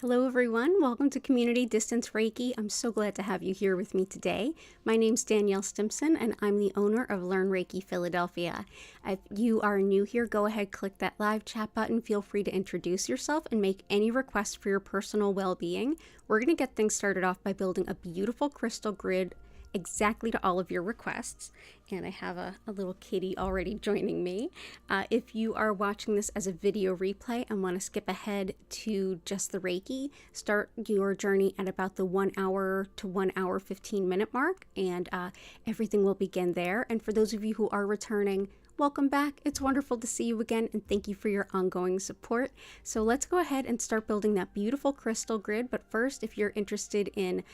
Hello everyone, welcome to Community Distance Reiki. I'm so glad to have you here with me today. My name's DanielleStimpson and I'm the owner of Learn Reiki Philadelphia. If you are new here, go ahead, click that live chat button. Feel free to introduce yourself and make any requests for your personal well-being. We're going to get things started off by building a beautiful crystal grid exactly to all of your requests. And I have a little kitty already joining me. If you are watching this as a video replay and want to skip ahead to just the Reiki, start your journey at about the 1 hour to 1 hour 15-minute mark, and everything will begin there. And for those of you who are returning, welcome back. It's wonderful to see you again, and thank you for your ongoing support. So let's go ahead and start building that beautiful crystal grid. But first, if you're interested in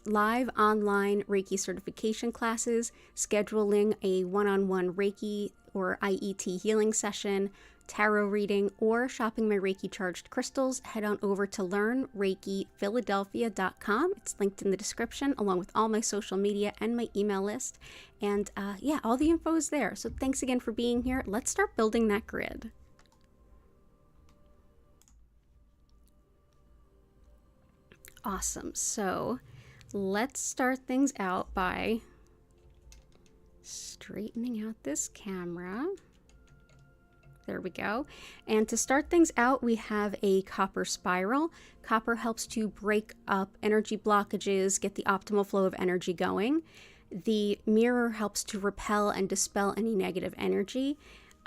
live online Reiki certification classes, scheduling a one-on-one Reiki or IET healing session, tarot reading, or shopping my Reiki charged crystals, head on over to learnreikiphiladelphia.com. It's linked in the description along with all my social media and my email list. And yeah, all the info is there. So thanks again for being here. Let's start building that grid. Awesome. So let's start things out by straightening out this camera. There we go. And to start things out, we have a copper spiral. Copper helps to break up energy blockages, get the optimal flow of energy going. The mirror helps to repel and dispel any negative energy.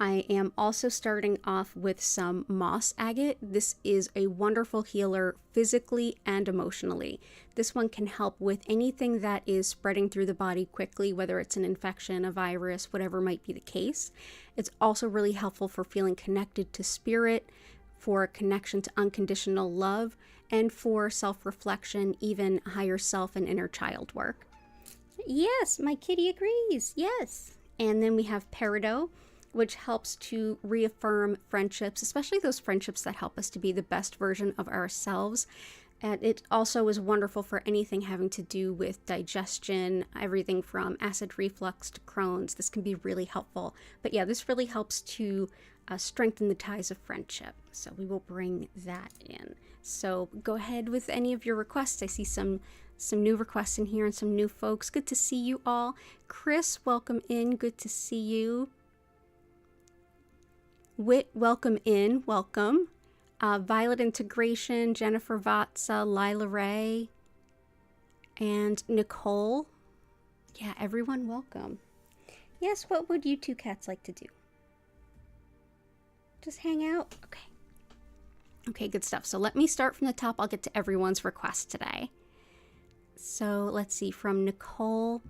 I am also starting off with some moss agate. This is a wonderful healer physically and emotionally. This one can help with anything that is spreading through the body quickly, whether it's an infection, a virus, whatever might be the case. It's also really helpful for feeling connected to spirit, for connection to unconditional love, and for self-reflection, even higher self and inner child work. Yes, my kitty agrees. Yes. And then we have peridot, which helps to reaffirm friendships, especially those friendships that help us to be the best version of ourselves. And it also is wonderful for anything having to do with digestion, everything from acid reflux to Crohn's. This can be really helpful. But yeah, this really helps to strengthen the ties of friendship. So we will bring that in. So go ahead with any of your requests. I see some new requests in here and some new folks. Good to see you all. Chris, welcome in. Good to see you. Wit, welcome in, welcome. Violet Integration, Jennifer Vatsa, Lila Ray, and Nicole. Yeah, everyone welcome. Yes, what would you two cats like to do? Just hang out? Okay. Okay, good stuff. So let me start from the top. I'll get to everyone's request today. So let's see, from Nicole,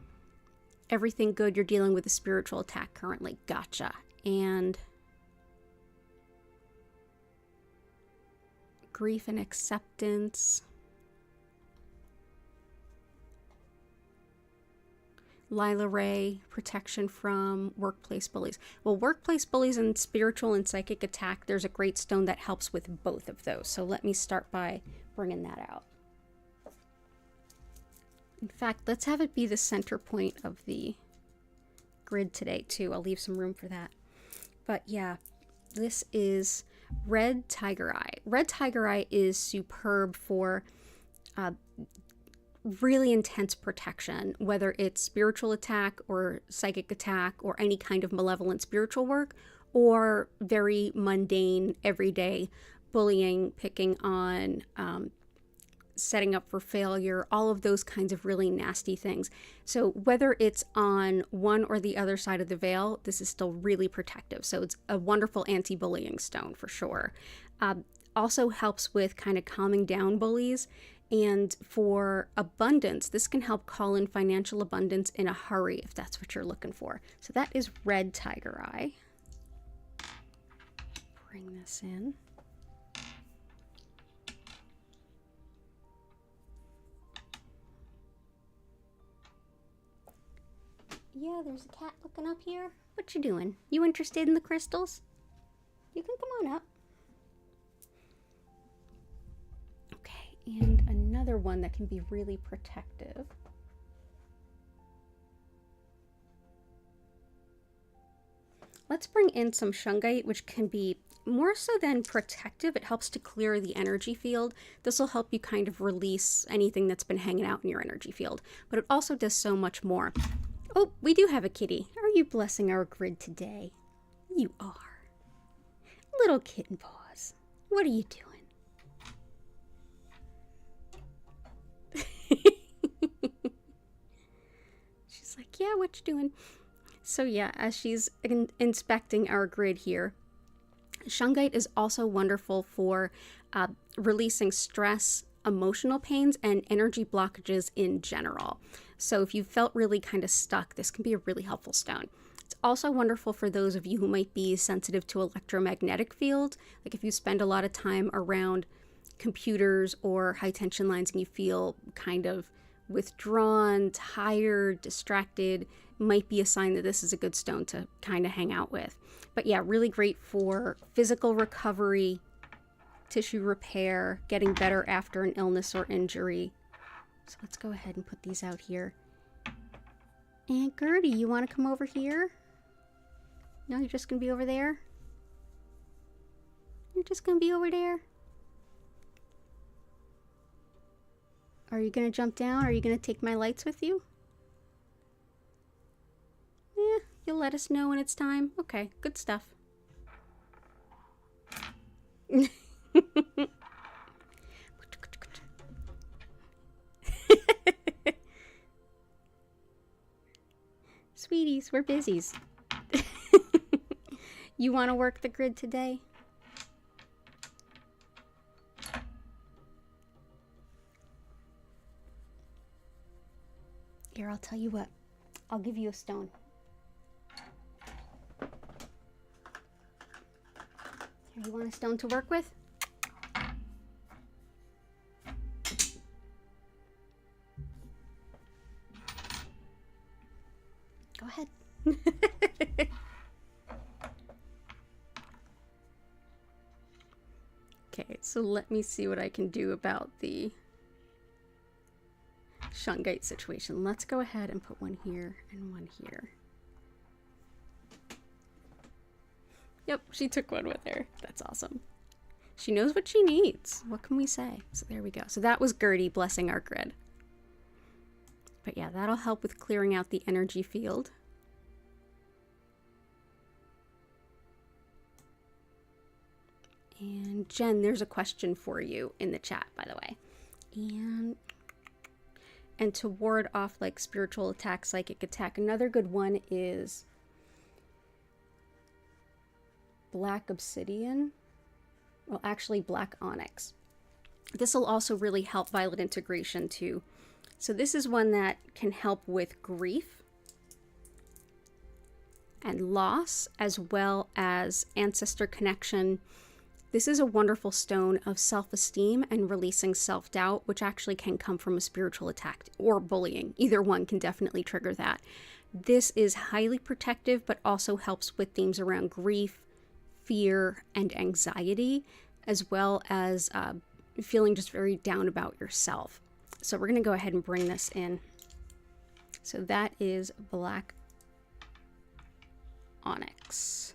everything good, you're dealing with a spiritual attack currently. Gotcha. And grief and acceptance. Lila Ray, protection from workplace bullies. Well, workplace bullies and spiritual and psychic attack, there's a great stone that helps with both of those. So let me start by bringing that out. In fact, let's have it be the center point of the grid today too. I'll leave some room for that. But yeah, this is Red Tiger Eye. Red Tiger Eye is superb for really intense protection, whether it's spiritual attack or psychic attack or any kind of malevolent spiritual work, or very mundane, everyday bullying, picking on, setting up for failure, all of those kinds of really nasty things. So whether it's on one or the other side of the veil, this is still really protective. So it's a wonderful anti-bullying stone for sure. Also helps with kind of calming down bullies. And for abundance, this can help call in financial abundance in a hurry if that's what you're looking for. So that is Red Tiger Eye. Bring this in. Yeah, there's a cat looking up here. What you doing? You interested in the crystals? You can come on up. Okay, and another one that can be really protective. Let's bring in some Shungite, which can be more so than protective. It helps to clear the energy field. This will help you kind of release anything that's been hanging out in your energy field, but it also does so much more. Oh, we do have a kitty. Are you blessing our grid today? You are. Little kitten paws. What are you doing? She's like, yeah, what you doing? So yeah, as she's inspecting our grid here, Shungite is also wonderful for releasing stress, emotional pains, and energy blockages in general. So if you felt really kind of stuck, this can be a really helpful stone. It's also wonderful for those of you who might be sensitive to electromagnetic field. Like if you spend a lot of time around computers or high tension lines and you feel kind of withdrawn, tired, distracted, might be a sign that this is a good stone to kind of hang out with. But yeah, really great for physical recovery, tissue repair, getting better after an illness or injury. So let's go ahead and put these out here. And Gertie, you want to come over here? No, you're just going to be over there? You're just going to be over there? Are you going to jump down? Are you going to take my lights with you? Yeah, you'll let us know when it's time. Okay, good stuff. Sweeties, we're busies. You want to work the grid today? Here, I'll tell you what. I'll give you a stone. Here, you want a stone to work with? Go ahead. Okay, so let me see what I can do about the Shungite situation. Let's go ahead and put one here and one here. Yep, she took one with her. That's awesome. She knows what she needs. What can we say? So there we go. So that was Gertie blessing our grid. But yeah, that'll help with clearing out the energy field. And Jen, there's a question for you in the chat, by the way. And to ward off like spiritual attack, psychic attack, another good one is black obsidian. Well, actually black onyx. This will also really help violet integration too. So this is one that can help with grief and loss, as well as ancestor connection. This is a wonderful stone of self-esteem and releasing self-doubt, which actually can come from a spiritual attack or bullying. Either one can definitely trigger that. This is highly protective, but also helps with themes around grief, fear, and anxiety, as well as feeling just very down about yourself. So we're going to go ahead and bring this in. So that is black onyx.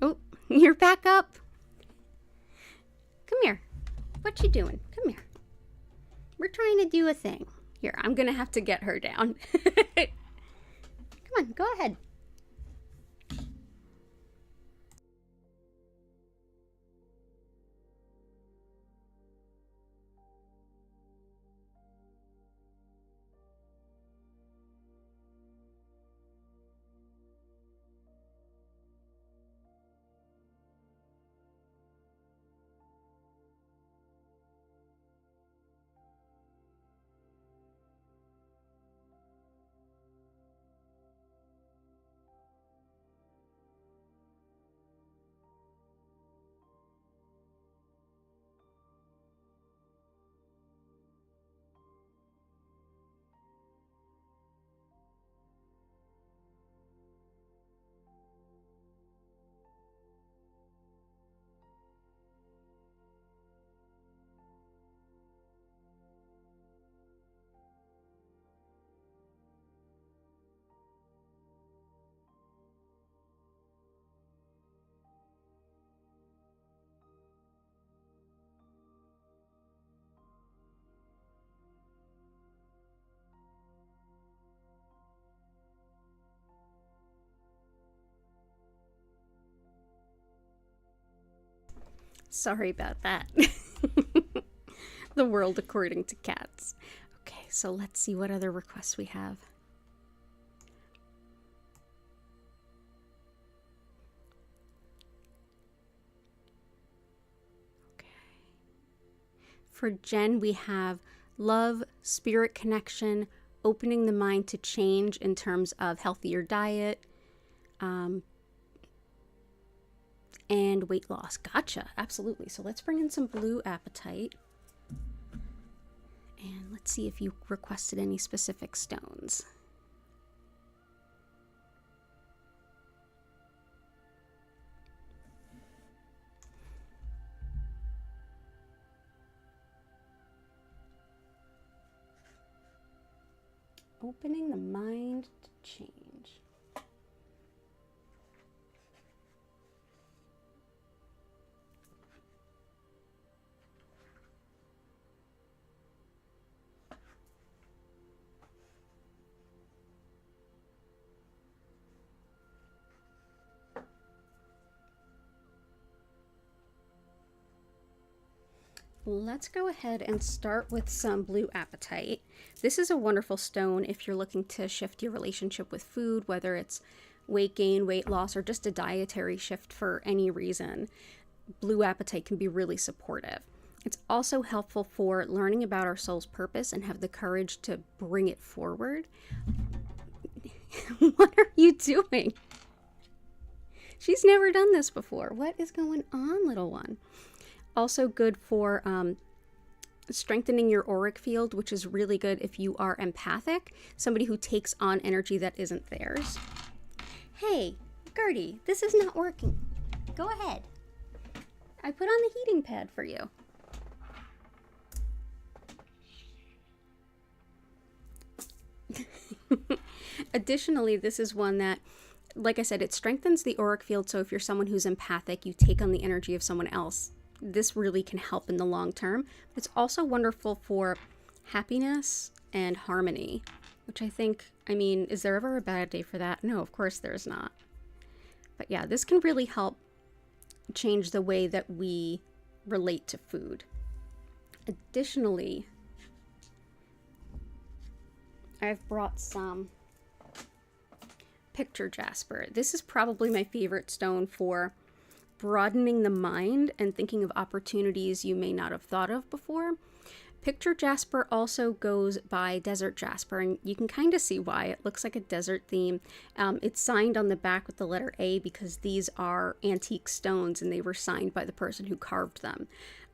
Oh, you're back up. Come here. What you doing? Come here. We're trying to do a thing. Here, I'm gonna have to get her down. Come on, go ahead. Sorry about that. The world according to cats. Okay, so let's see what other requests we have. Okay. For Jen, we have love, spirit connection, opening the mind to change in terms of healthier diet, and weight loss. Gotcha, absolutely. So let's bring in some blue apatite. And let's see if you requested any specific stones. Opening the mind to change. Let's go ahead and start with some blue apatite. This is a wonderful stone if you're looking to shift your relationship with food, whether it's weight gain, weight loss, or just a dietary shift for any reason. Blue apatite can be really supportive. It's also helpful for learning about our soul's purpose and have the courage to bring it forward. What are you doing? She's never done this before. What is going on, little one? Also good for strengthening your auric field, which is really good if you are empathic, somebody who takes on energy that isn't theirs. Hey, Gertie, this is not working. Go ahead. I put on the heating pad for you. Additionally, this is one that, like I said, it strengthens the auric field, so if you're someone who's empathic, you take on the energy of someone else. This really can help in the long term. It's also wonderful for happiness and harmony, which I think, I mean, is there ever a bad day for that? No, of course there's not. But yeah, this can really help change the way that we relate to food. Additionally, I've brought some picture jasper. This is probably my favorite stone for broadening the mind and thinking of opportunities you may not have thought of before. Picture jasper also goes by desert jasper, and you can kind of see why. It looks like a desert theme. It's signed on the back with the letter A because these are antique stones and they were signed by the person who carved them.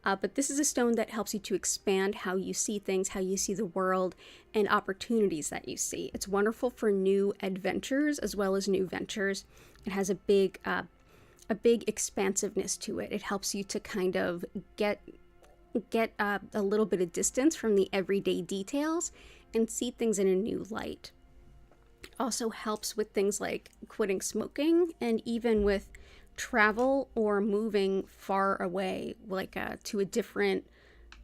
But this is a stone that helps you to expand how you see things, how you see the world, and opportunities that you see. It's wonderful for new adventures as well as new ventures. It has a big expansiveness to it. It helps you to kind of get a little bit of distance from the everyday details and see things in a new light. Also helps with things like quitting smoking and even with travel or moving far away, like to a different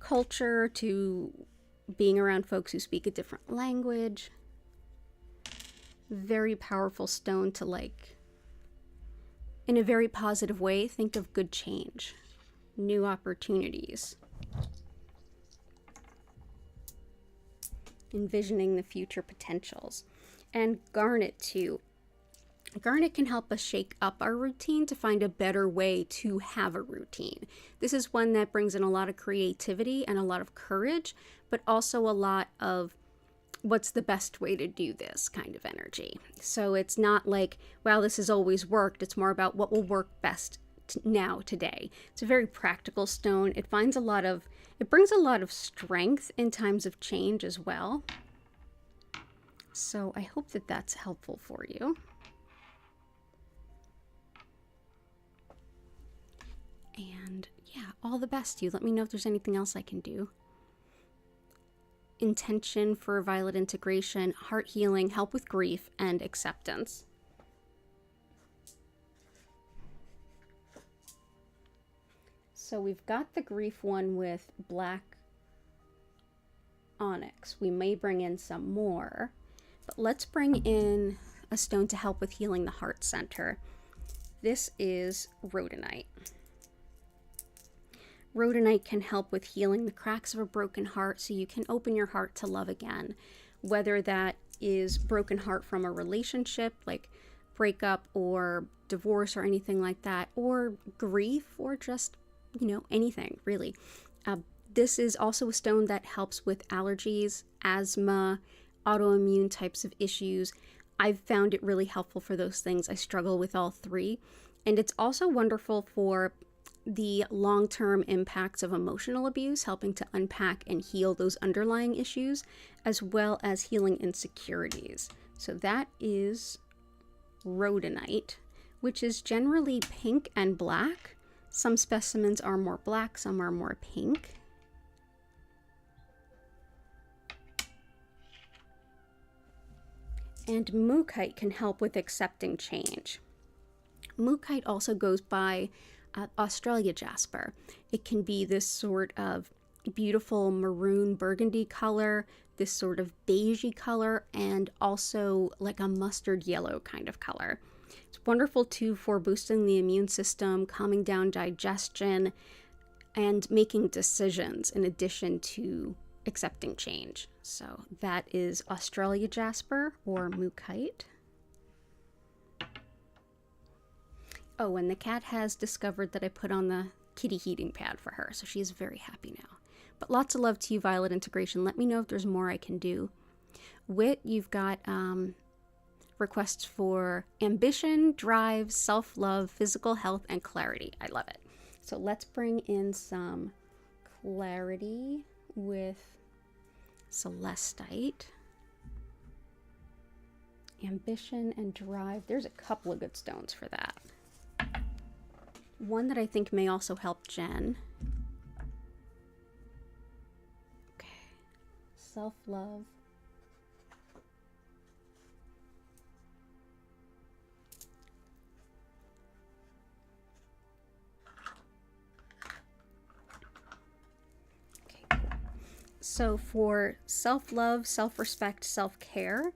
culture, to being around folks who speak a different language. Very powerful stone to, like, in a very positive way, think of good change, new opportunities, envisioning the future potentials. And garnet too. Garnet can help us shake up our routine to find a better way to have a routine. This is one that brings in a lot of creativity and a lot of courage, but also a lot of what's the best way to do this kind of energy. So it's not like, wow, this has always worked. It's more about what will work best now, today. It's a very practical stone. It brings a lot of strength in times of change as well. So I hope that that's helpful for you. And yeah, all the best to you. Let me know if there's anything else I can do. Intention for violet integration, heart healing, help with grief, and acceptance. So we've got the grief one with black onyx. We may bring in some more, but let's bring in a stone to help with healing the heart center. This is rhodonite. Rhodonite can help with healing the cracks of a broken heart so you can open your heart to love again. Whether that is broken heart from a relationship, like breakup or divorce or anything like that, or grief, or just, you know, anything really. This is also a stone that helps with allergies, asthma, autoimmune types of issues. I've found it really helpful for those things. I struggle with all three. And it's also wonderful for the long-term impacts of emotional abuse, helping to unpack and heal those underlying issues, as well as healing insecurities. So that is Rhodonite, which is generally pink and black. Some specimens are more black, some are more pink. And Mookaite can help with accepting change. Mookaite also goes by Australia Jasper. It can be this sort of beautiful maroon burgundy color, this sort of beigey color, and also like a mustard yellow kind of color. It's wonderful too for boosting the immune system, calming down digestion, and making decisions in addition to accepting change. So that is Australia Jasper or Mookaite. Oh, and the cat has discovered that I put on the kitty heating pad for her, so she's very happy now. But lots of love to you, Violet Integration. Let me know if there's more I can do. Wit, you've got requests for ambition, drive, self-love, physical health, and clarity. I love it. So let's bring in some clarity with Celestite. Ambition and drive. There's a couple of good stones for that. One that I think may also help Jen. Okay. Self-love. So for self-love, self-respect, self-care,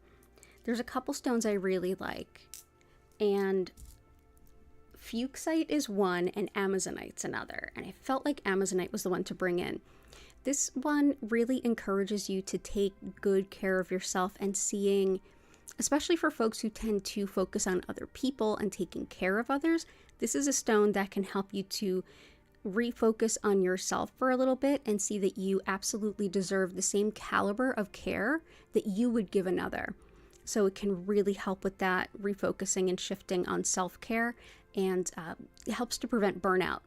there's a couple stones I really like. And Fuchsite is one and Amazonite's another. And I felt like Amazonite was the one to bring in. This one really encourages you to take good care of yourself and seeing, especially for folks who tend to focus on other people and taking care of others, this is a stone that can help you to refocus on yourself for a little bit and see that you absolutely deserve the same caliber of care that you would give another. So it can really help with that refocusing and shifting on self-care, and it helps to prevent burnout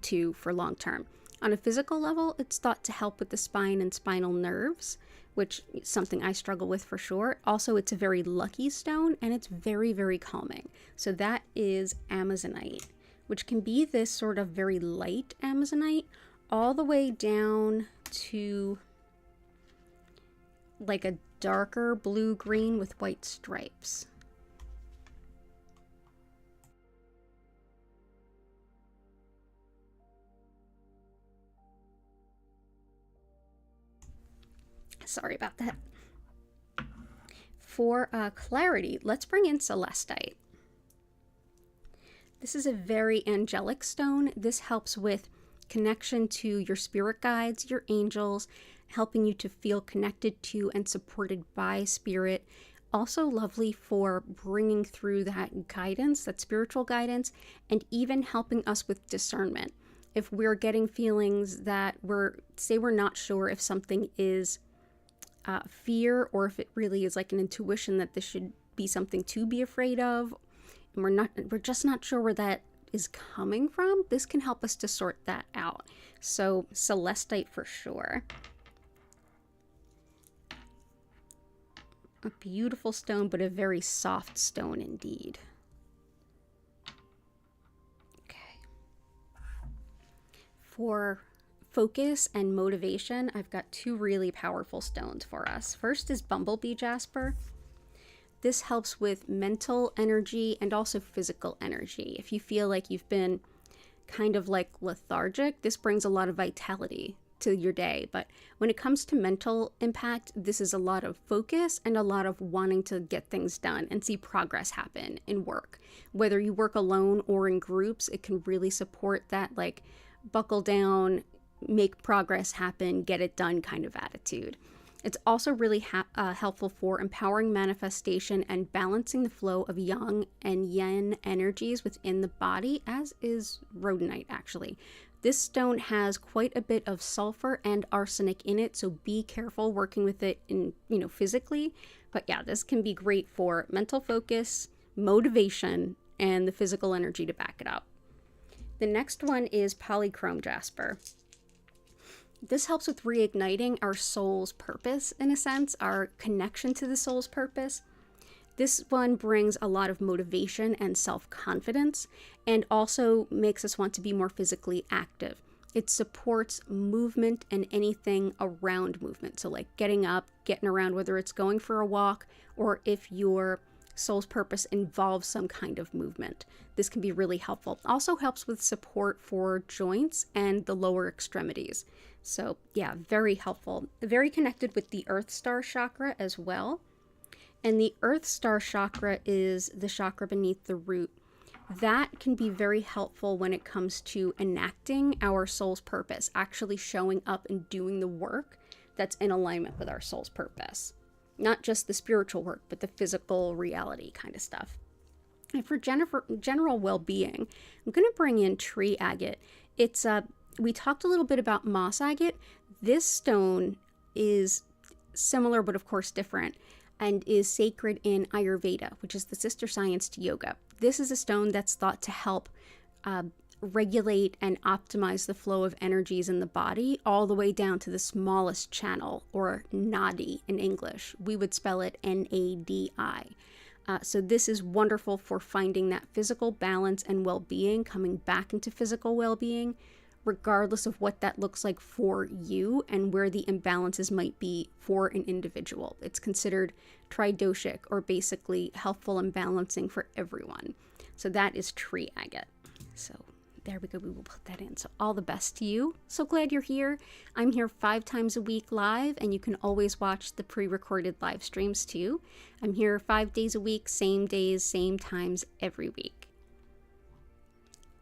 too for long term. On a physical level, it's thought to help with the spine and spinal nerves, which is something I struggle with for sure. Also, it's a very lucky stone and it's very, very calming. So that is Amazonite, which can be this sort of very light Amazonite all the way down to like a darker blue-green with white stripes. Sorry about that. For clarity, let's bring in Celestite. This is a very angelic stone. This helps with connection to your spirit guides, your angels, helping you to feel connected to and supported by spirit. Also lovely for bringing through that guidance, that spiritual guidance, and even helping us with discernment. If we're getting feelings that we're not sure if something is fear or if it really is like an intuition that this should be something to be afraid of, and we're just not sure where that is coming from, this can help us to sort that out. So Celestite for sure. A beautiful stone, but a very soft stone indeed. Okay. For focus and motivation, I've got two really powerful stones for us. First is Bumblebee Jasper. This helps with mental energy and also physical energy. If you feel like you've been kind of like lethargic, this brings a lot of vitality to your day. But when it comes to mental impact, this is a lot of focus and a lot of wanting to get things done and see progress happen in work. Whether you work alone or in groups, it can really support that, like, buckle down, make progress happen, get it done kind of attitude. It's also really helpful for empowering manifestation and balancing the flow of yang and yin energies within the body, as is rhodonite actually. This stone has quite a bit of sulfur and arsenic in it, so be careful working with it in, physically. But yeah, this can be great for mental focus, motivation, and the physical energy to back it up. The next one is Polychrome Jasper. This helps with reigniting our soul's purpose, in a sense, our connection to the soul's purpose. This one brings a lot of motivation and self-confidence, and also makes us want to be more physically active. It supports movement and anything around movement. So like getting up, getting around, whether it's going for a walk or if your soul's purpose involves some kind of movement. This can be really helpful. Also helps with support for joints and the lower extremities. So yeah, very helpful. Very connected with the Earth Star chakra as well. And the Earth Star chakra is the chakra beneath the root. That can be very helpful when it comes to enacting our soul's purpose, actually showing up and doing the work that's in alignment with our soul's purpose. Not just the spiritual work, but the physical reality kind of stuff. And for general well-being, I'm going to bring in tree agate. It's we talked a little bit about moss agate. This stone is similar, but of course different, and is sacred in Ayurveda, which is the sister science to yoga. This is a stone that's thought to help regulate and optimize the flow of energies in the body, all the way down to the smallest channel, or nadi in English. We would spell it N-A-D-I. So this is wonderful for finding that physical balance and well-being, coming back into physical well-being, regardless of what that looks like for you and where the imbalances might be for an individual. It's considered tridoshic, or basically helpful and balancing for everyone. So that is tree agate. So there we go, we will put that in. So all the best to you. So glad you're here. I'm here 5 times a week live, and you can always watch the pre-recorded live streams too. I'm here 5 days a week, same days, same times every week.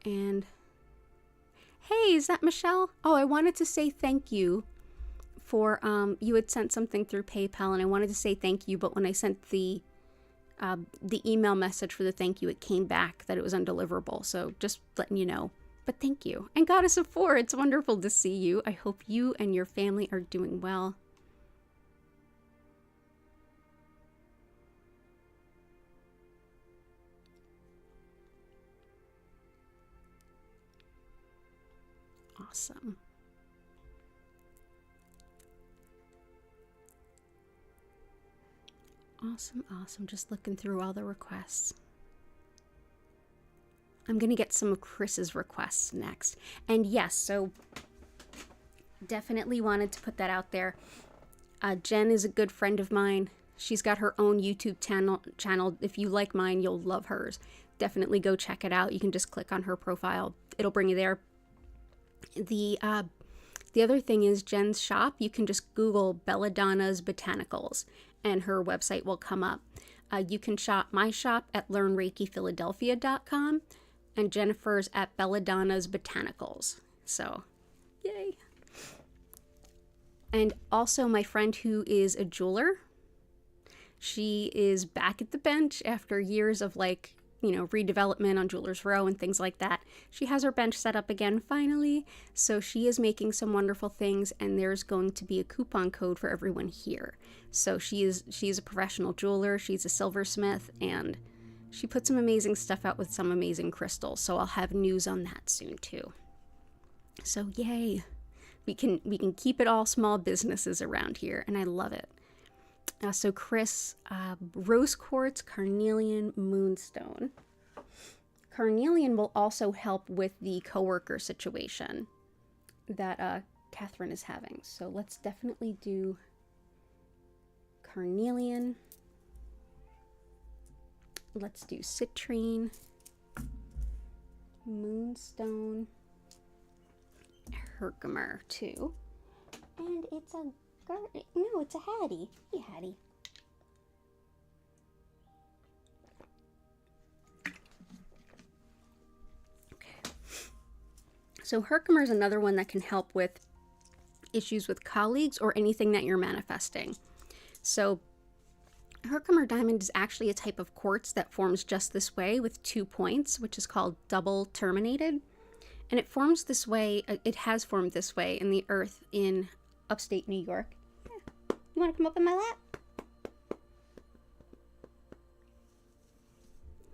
And hey, is that Michelle? Oh, I wanted to say thank you for, you had sent something through PayPal, and I wanted to say thank you, but when I sent the email message for the thank you, it came back that it was undeliverable. So just letting you know. But thank you. And Goddess of 4, it's wonderful to see you. I hope you and your family are doing well. Awesome. Awesome. Just looking through all the requests. I'm going to get some of Chris's requests next. And yes, so definitely wanted to put that out there. Jen is a good friend of mine. She's got her own YouTube channel. If you like mine, you'll love hers. Definitely go check it out. You can just click on her profile. It'll bring you there. The other thing is Jen's shop. You can just Google Belladonna's Botanicals and her website will come up. You can shop my shop at learnreikiphiladelphia.com and Jennifer's at Belladonna's Botanicals. So, yay. And also my friend who is a jeweler. She is back at the bench after years of redevelopment on Jewelers Row and things like that. She has her bench set up again finally, so she is making some wonderful things, and there's going to be a coupon code for everyone here. So she's a professional jeweler, she's a silversmith, and she put some amazing stuff out with some amazing crystals, so I'll have news on that soon too. So yay, we can keep it all small businesses around here, and I love it. So Chris, Rose Quartz, Carnelian, Moonstone. Carnelian will also help with the coworker situation that Catherine is having. So let's definitely do Carnelian. Let's do Citrine, Moonstone, Herkimer too. And it's a Garnet. No, it's a Hattie. Hey, Hattie. Okay. So Herkimer is another one that can help with issues with colleagues or anything that you're manifesting. So Herc Diamond is actually a type of quartz that forms just this way with 2 points, which is called double terminated. And it forms this way, it has formed this way in the earth in upstate New York. Yeah. You want to come up in my lap?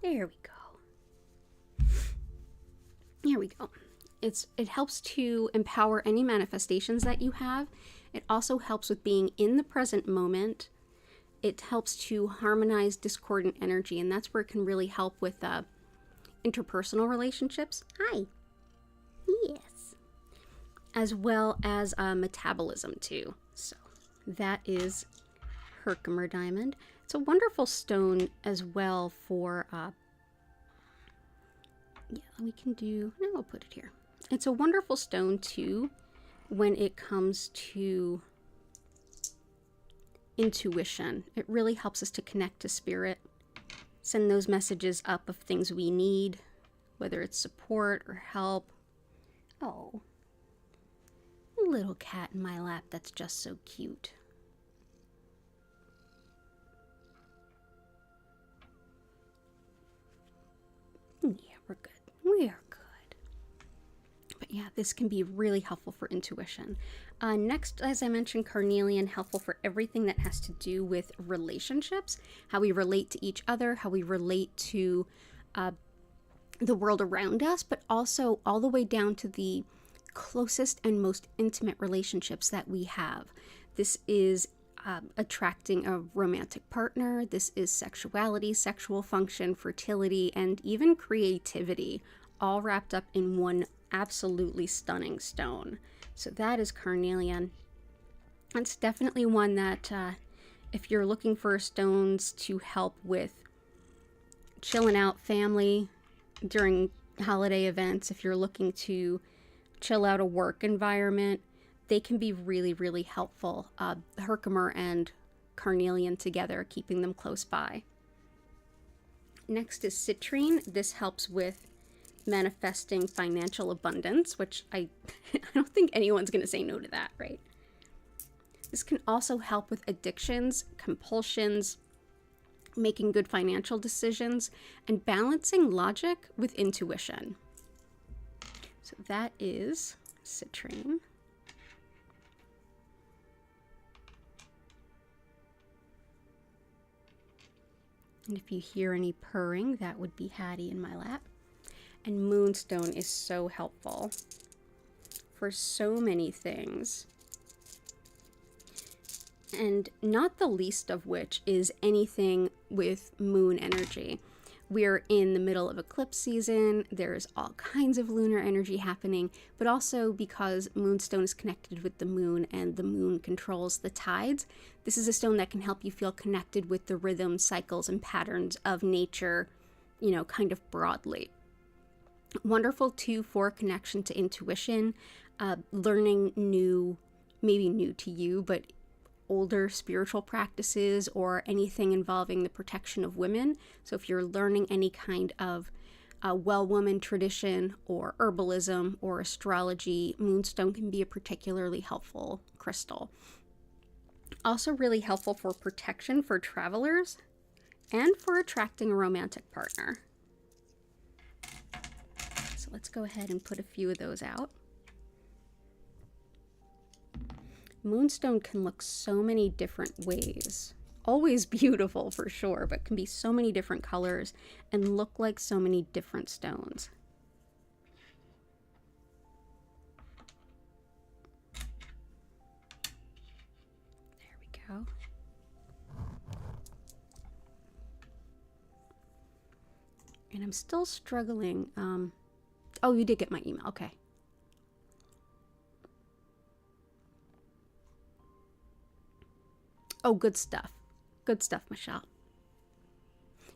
There we go. Here we go. It helps to empower any manifestations that you have. It also helps with being in the present moment. It helps to harmonize discordant energy, and that's where it can really help with interpersonal relationships. Hi. Yes. As well as metabolism too. So that is Herc Diamond. It's a wonderful stone as well for, yeah, we can do, no, I'll put it here. It's a wonderful stone too when it comes to intuition. It really helps us to connect to spirit, send those messages up of things we need, whether it's support or help. Oh, little cat in my lap that's just so cute. Yeah, we're good. We are good. But yeah, this can be really helpful for intuition. Next, as I mentioned, Carnelian, helpful for everything that has to do with relationships, how we relate to each other, how we relate to the world around us, but also all the way down to the closest and most intimate relationships that we have. This is attracting a romantic partner. This is sexuality, sexual function, fertility, and even creativity, all wrapped up in one absolutely stunning stone. So that is Carnelian. It's definitely one that if you're looking for stones to help with chilling out family during holiday events, if you're looking to chill out a work environment, they can be really, really helpful. Herkimer and Carnelian together, keeping them close by. Next is citrine. This helps with manifesting financial abundance, which I don't think anyone's going to say no to that, right? This can also help with addictions, compulsions, making good financial decisions, and balancing logic with intuition. So that is citrine. And if you hear any purring, that would be Hattie in my lap. And Moonstone is so helpful for so many things. And not the least of which is anything with moon energy. We're in the middle of eclipse season. There's all kinds of lunar energy happening, but also because Moonstone is connected with the moon and the moon controls the tides, this is a stone that can help you feel connected with the rhythms, cycles, and patterns of nature, you know, kind of broadly. Wonderful too for connection to intuition, learning new, maybe new to you, but older spiritual practices or anything involving the protection of women. So if you're learning any kind of well woman tradition or herbalism or astrology, Moonstone can be a particularly helpful crystal. Also really helpful for protection for travelers and for attracting a romantic partner. So let's go ahead and put a few of those out. Moonstone can look so many different ways. Always beautiful for sure, but can be so many different colors and look like so many different stones. There we go. And I'm still struggling. Oh, you did get my email. Okay. Oh, good stuff. Good stuff, Michelle.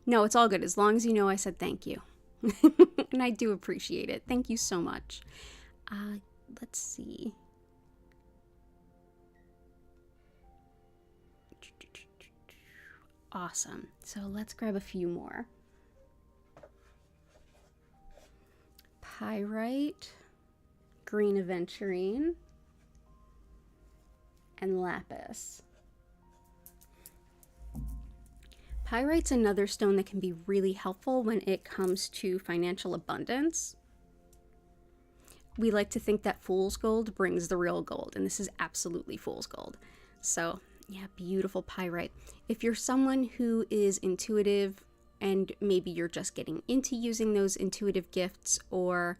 No, it's all good. As long as you know I said thank you. And I do appreciate it. Thank you so much. Let's see. Awesome. So let's grab a few more. Pyrite, green aventurine, and Lapus. Pyrite's another stone that can be really helpful when it comes to financial abundance. We like to think that fool's gold brings the real gold, and this is absolutely fool's gold. So yeah, beautiful pyrite. If you're someone who is intuitive and maybe you're just getting into using those intuitive gifts, or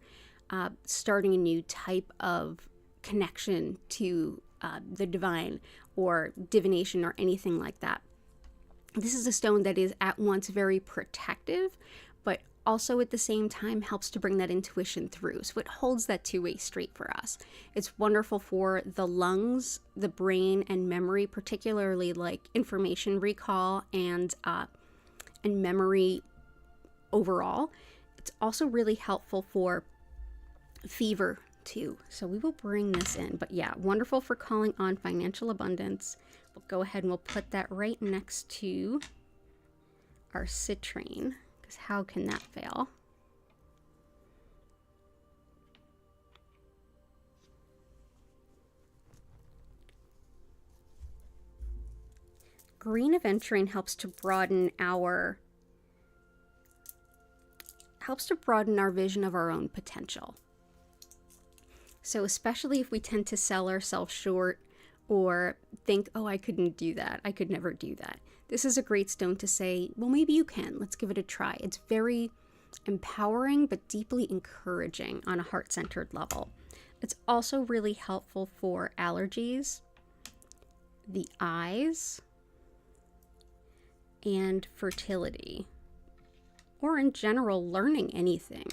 starting a new type of connection to the divine or divination or anything like that, this is a stone that is at once very protective, but also at the same time helps to bring that intuition through. So it holds that two-way street for us. It's wonderful for the lungs, the brain, and memory, particularly like information recall and memory overall. It's also really helpful for fever too. So we will bring this in. But yeah, wonderful for calling on financial abundance. We'll go ahead and we'll put that right next to our citrine, because how can that fail? Green aventurine helps to broaden our vision of our own potential. So especially if we tend to sell ourselves short or think, oh, I couldn't do that, I could never do that. This is a great stone to say, well, maybe you can. Let's give it a try. It's very empowering, but deeply encouraging on a heart-centered level. It's also really helpful for allergies, the eyes, and fertility, or in general, learning anything.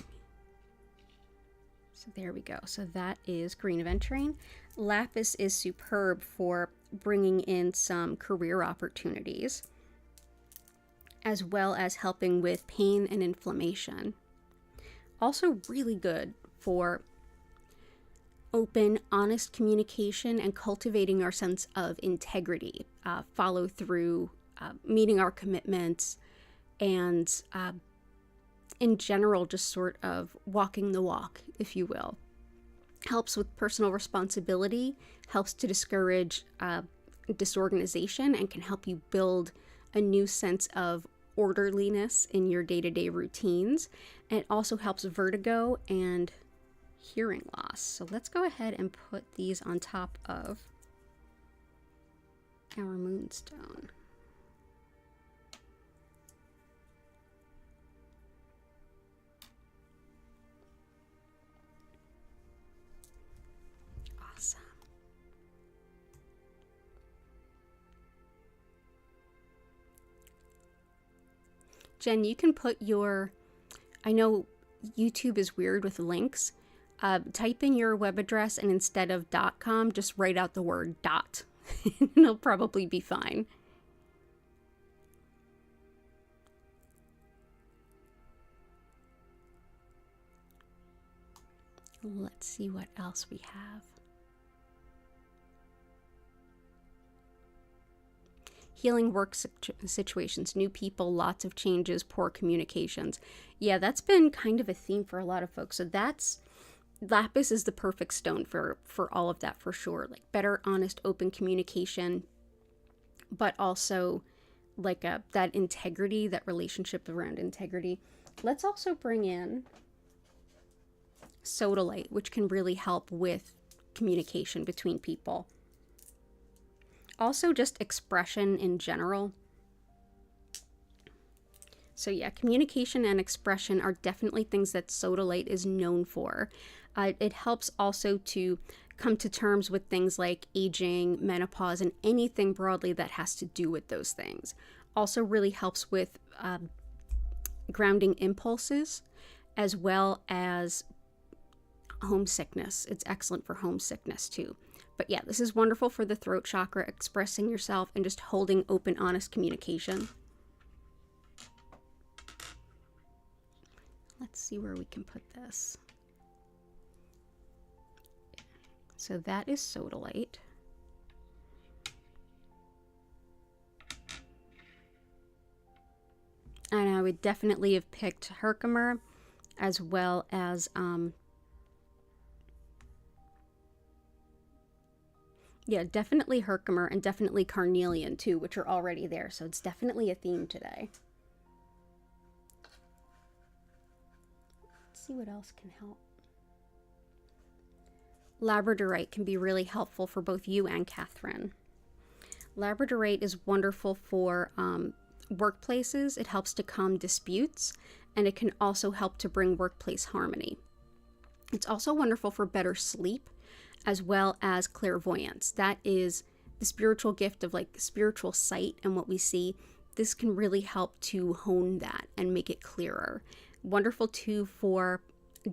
So there we go. So that is green aventurine. Lapis is superb for bringing in some career opportunities, as well as helping with pain and inflammation. Also really good for open, honest communication and cultivating our sense of integrity, follow through, meeting our commitments, and in general, just sort of walking the walk, if you will. Helps with personal responsibility, helps to discourage disorganization, and can help you build a new sense of orderliness in your day-to-day routines. And it also helps vertigo and hearing loss. So let's go ahead and put these on top of our moonstone. Awesome. Jen, you can put your, I know YouTube is weird with links. Type in your web address and instead of .com, just write out the word .. It'll probably be fine. Let's see what else we have. Healing work situations, new people, lots of changes, poor communications. Yeah, that's been kind of a theme for a lot of folks. So that's, Lapis is the perfect stone for all of that for sure. Like better, honest, open communication, but also like that integrity, that relationship around integrity. Let's also bring in sodalite, which can really help with communication between people. Also just expression in general. So yeah, communication and expression are definitely things that sodalite is known for. It helps also to come to terms with things like aging, menopause, and anything broadly that has to do with those things. Also really helps with grounding impulses, as well as homesickness. It's excellent for homesickness too. But yeah, this is wonderful for the throat chakra, expressing yourself and just holding open, honest communication. Let's see where we can put this. So that is sodalite. And I would definitely have picked Herkimer, as well as Yeah, definitely Herkimer and definitely Carnelian too, which are already there. So it's definitely a theme today. Let's see what else can help. Labradorite can be really helpful for both you and Catherine. Labradorite is wonderful for workplaces. It helps to calm disputes, and it can also help to bring workplace harmony. It's also wonderful for better sleep, as well as clairvoyance. That is the spiritual gift of like spiritual sight and what we see. This can really help to hone that and make it clearer. Wonderful too for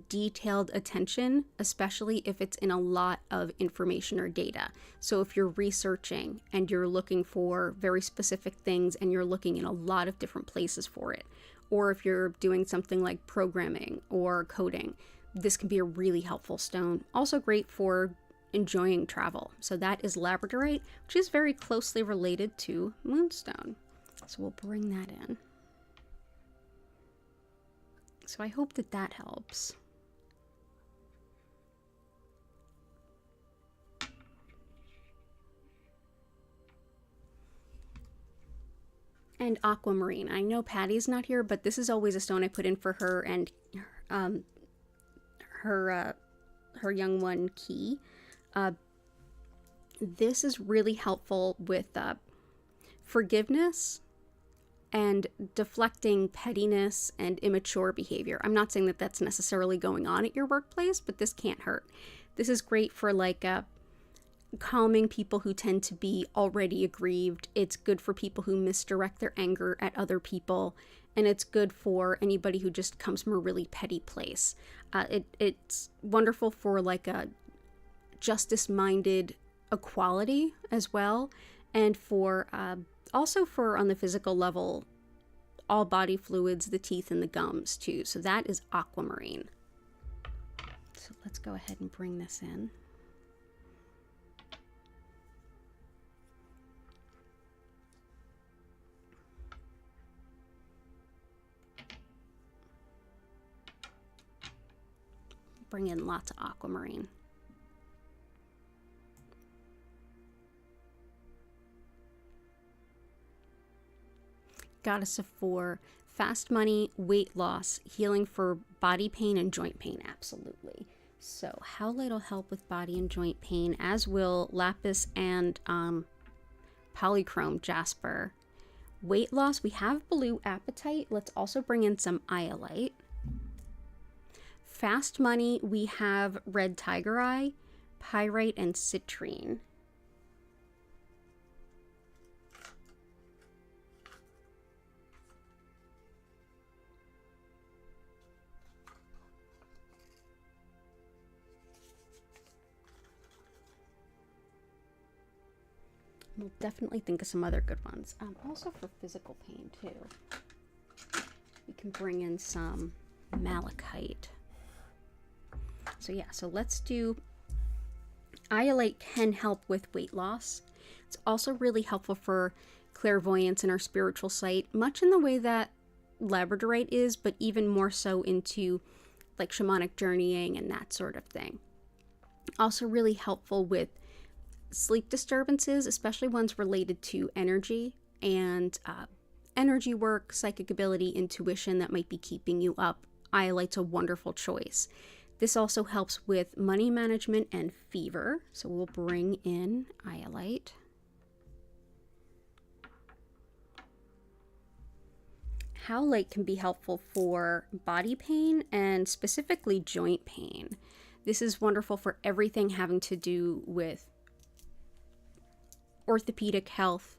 detailed attention, especially if it's in a lot of information or data. So if you're researching and you're looking for very specific things and you're looking in a lot of different places for it, or if you're doing something like programming or coding, this can be a really helpful stone. Also great for enjoying travel. So that is Labradorite, which is very closely related to Moonstone. So we'll bring that in. So I hope that that helps. And Aquamarine. I know Patty's not here, but this is always a stone I put in for her and her young one, Key. This is really helpful with forgiveness and deflecting pettiness and immature behavior. I'm not saying that that's necessarily going on at your workplace, but this can't hurt. This is great for like calming people who tend to be already aggrieved. It's good for people who misdirect their anger at other people, and it's good for anybody who just comes from a really petty place. It's wonderful for like a justice-minded equality as well, and for also for on the physical level, all body fluids, the teeth and the gums too. So that is Aquamarine. So let's go ahead and bring this in. Bring in lots of Aquamarine. Goddess of Four, fast money, weight loss, healing for body pain and joint pain. Absolutely. So Howlite will help with body and joint pain, as will Lapus and Polychrome Jasper. Weight loss, we have Blue Apatite. Let's also bring in some Iolite. Fast money, we have Red Tiger Eye, Pyrite, and Citrine. We'll definitely think of some other good ones. Also for physical pain too, we can bring in some Malachite. So yeah, so let's do, Iolite can help with weight loss. It's also really helpful for clairvoyance and our spiritual sight, much in the way that Labradorite is, but even more so into like shamanic journeying and that sort of thing. Also really helpful with sleep disturbances, especially ones related to energy and energy work, psychic ability, intuition that might be keeping you up. Iolite's a wonderful choice. This also helps with money management and fever. So we'll bring in Iolite. Howlite can be helpful for body pain and specifically joint pain. This is wonderful for everything having to do with orthopedic health,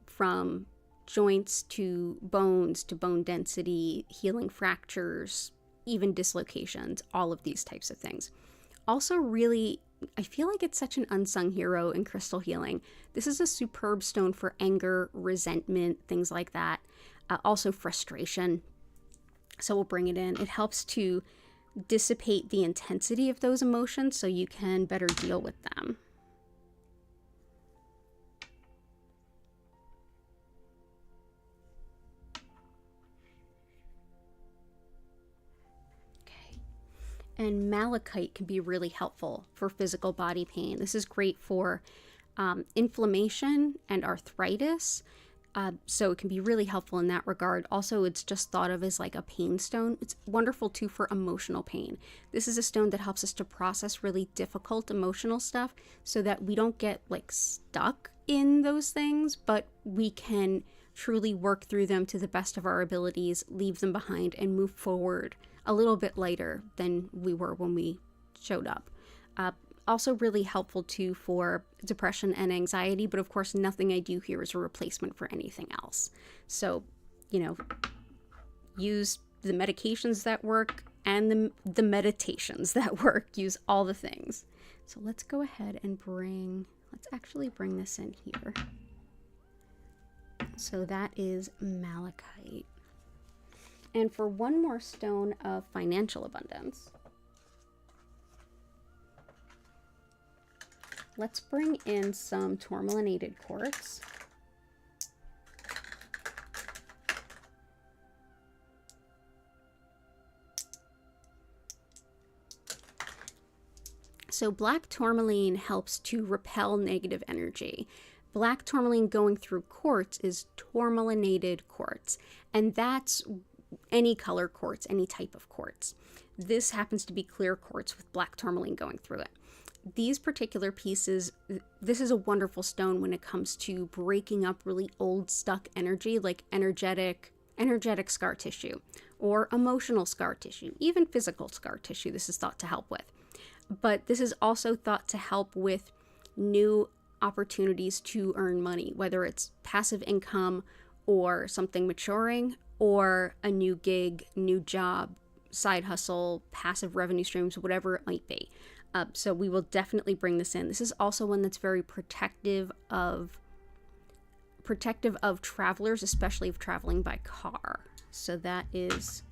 from joints to bones to bone density, healing fractures, even dislocations, all of these types of things. Also really, I feel like it's such an unsung hero in crystal healing. This is a superb stone for anger, resentment, things like that. Also frustration. So we'll bring it in. It helps to dissipate the intensity of those emotions so you can better deal with them. And Malachite can be really helpful for physical body pain. This is great for inflammation and arthritis. So it can be really helpful in that regard. Also, it's just thought of as like a pain stone. It's wonderful too for emotional pain. This is a stone that helps us to process really difficult emotional stuff so that we don't get like stuck in those things, but we can truly work through them to the best of our abilities, leave them behind, and move forward a little bit lighter than we were when we showed up. Also really helpful too for depression and anxiety, but of course nothing I do here is a replacement for anything else. So, you know, use the medications that work and the meditations that work. Use all the things. So let's go ahead and let's actually bring this in here. So that is Malachite. And for one more stone of financial abundance, let's bring in some tourmalinated quartz. So black tourmaline helps to repel negative energy. Black tourmaline going through quartz is tourmalinated quartz, and that's any color quartz, any type of quartz. This happens to be clear quartz with black tourmaline going through it. These particular pieces, this is a wonderful stone when it comes to breaking up really old stuck energy, like energetic scar tissue or emotional scar tissue, even physical scar tissue. This is thought to help with. But this is also thought to help with new opportunities to earn money, whether it's passive income or something maturing or a new gig, new job, side hustle, passive revenue streams, whatever it might be. So we will definitely bring this in. This is also one that's very protective of travelers, especially if traveling by car. So that is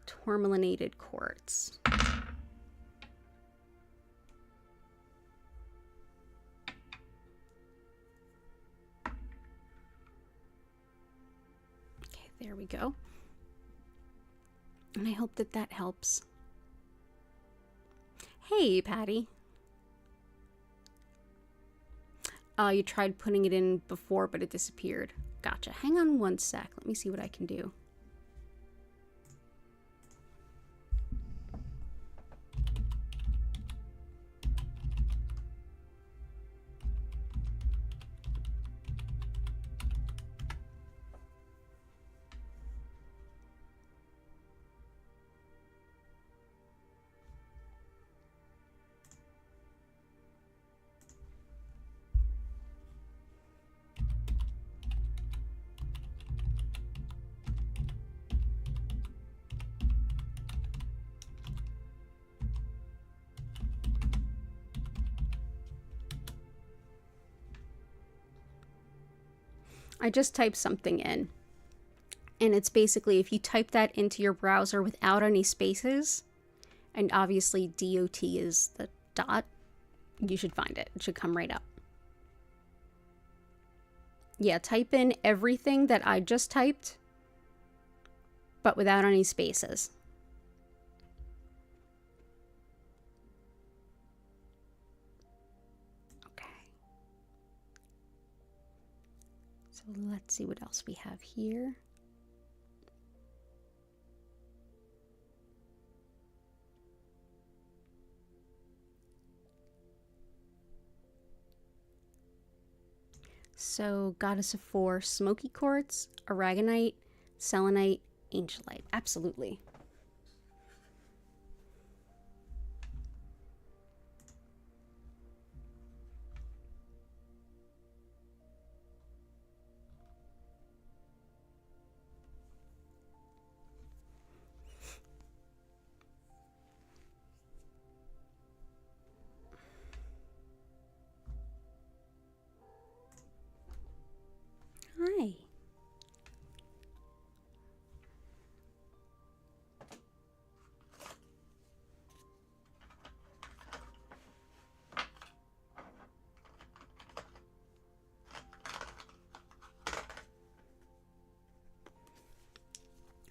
tourmalinated quartz. Okay, there we go. And I hope that that helps. Hey, Patty. You tried putting it in before, but it disappeared. Gotcha. Hang on one sec. Let me see what I can do. I just typed something in, and it's basically if you type that into your browser without any spaces, and obviously DOT is the dot, you should find it. It should come right up. Yeah, type in everything that I just typed, but without any spaces. Let's see what else we have here. So Goddess of Four, Smoky Quartz, Aragonite, Selenite, Angelite. Absolutely. Hi.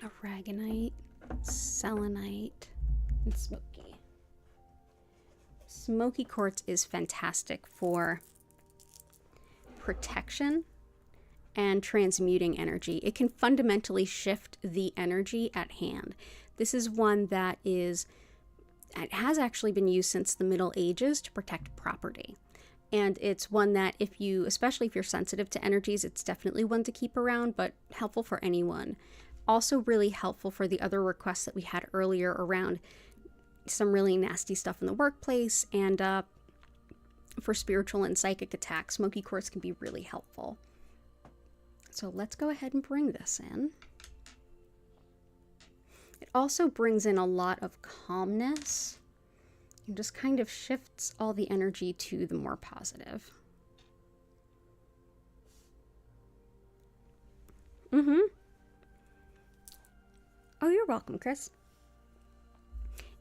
Aragonite, Selenite, and Smoky. Smoky quartz is fantastic for protection and transmuting energy. It can fundamentally shift the energy at hand. This is one that it has actually been used since the Middle Ages to protect property. And it's one that especially if you're sensitive to energies, it's definitely one to keep around, but helpful for anyone. Also really helpful for the other requests that we had earlier around some really nasty stuff in the workplace, and for spiritual and psychic attacks, smoky quartz can be really helpful. So let's go ahead and bring this in. It also brings in a lot of calmness and just kind of shifts all the energy to the more positive. Oh, you're welcome, Chris.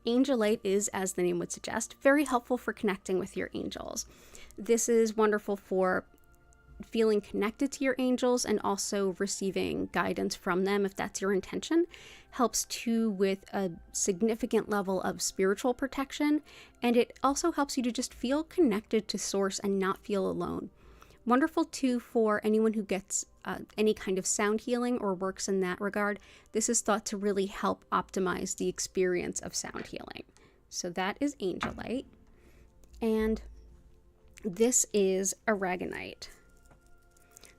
Angelite is, as the name would suggest, very helpful for connecting with your angels. This is wonderful for feeling connected to your angels and also receiving guidance from them if that's your intention. Helps too with a significant level of spiritual protection, and it also helps you to just feel connected to source and not feel alone. Wonderful too for anyone who gets any kind of sound healing or works in that regard. This is thought to really help optimize the experience of sound healing. So that is Angelite. And this is Aragonite.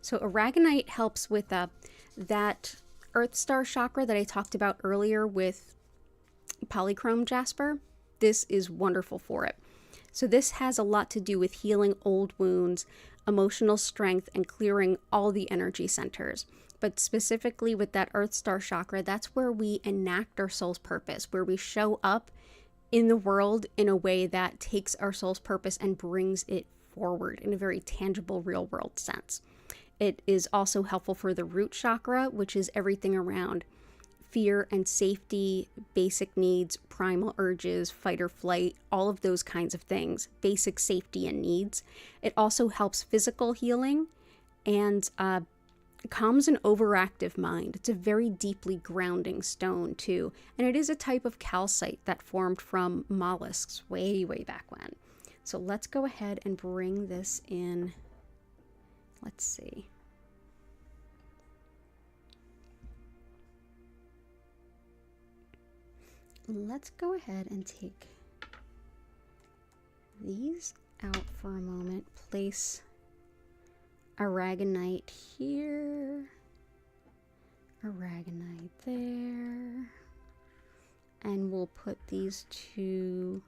So Aragonite helps with that Earth Star chakra that I talked about earlier with Polychrome Jasper. This is wonderful for it. So this has a lot to do with healing old wounds, emotional strength, and clearing all the energy centers. But specifically with that Earth Star chakra, that's where we enact our soul's purpose, where we show up in the world in a way that takes our soul's purpose and brings it forward in a very tangible, real world sense. It is also helpful for the root chakra, which is everything around fear and safety, basic needs, primal urges, fight or flight, all of those kinds of things, basic safety and needs. It also helps physical healing and calms an overactive mind. It's a very deeply grounding stone too, and it is a type of calcite that formed from mollusks way, way back when. So let's go ahead and bring this in. Let's see. Let's go ahead and take these out for a moment. Place Aragonite here, Aragonite there, and we'll put these two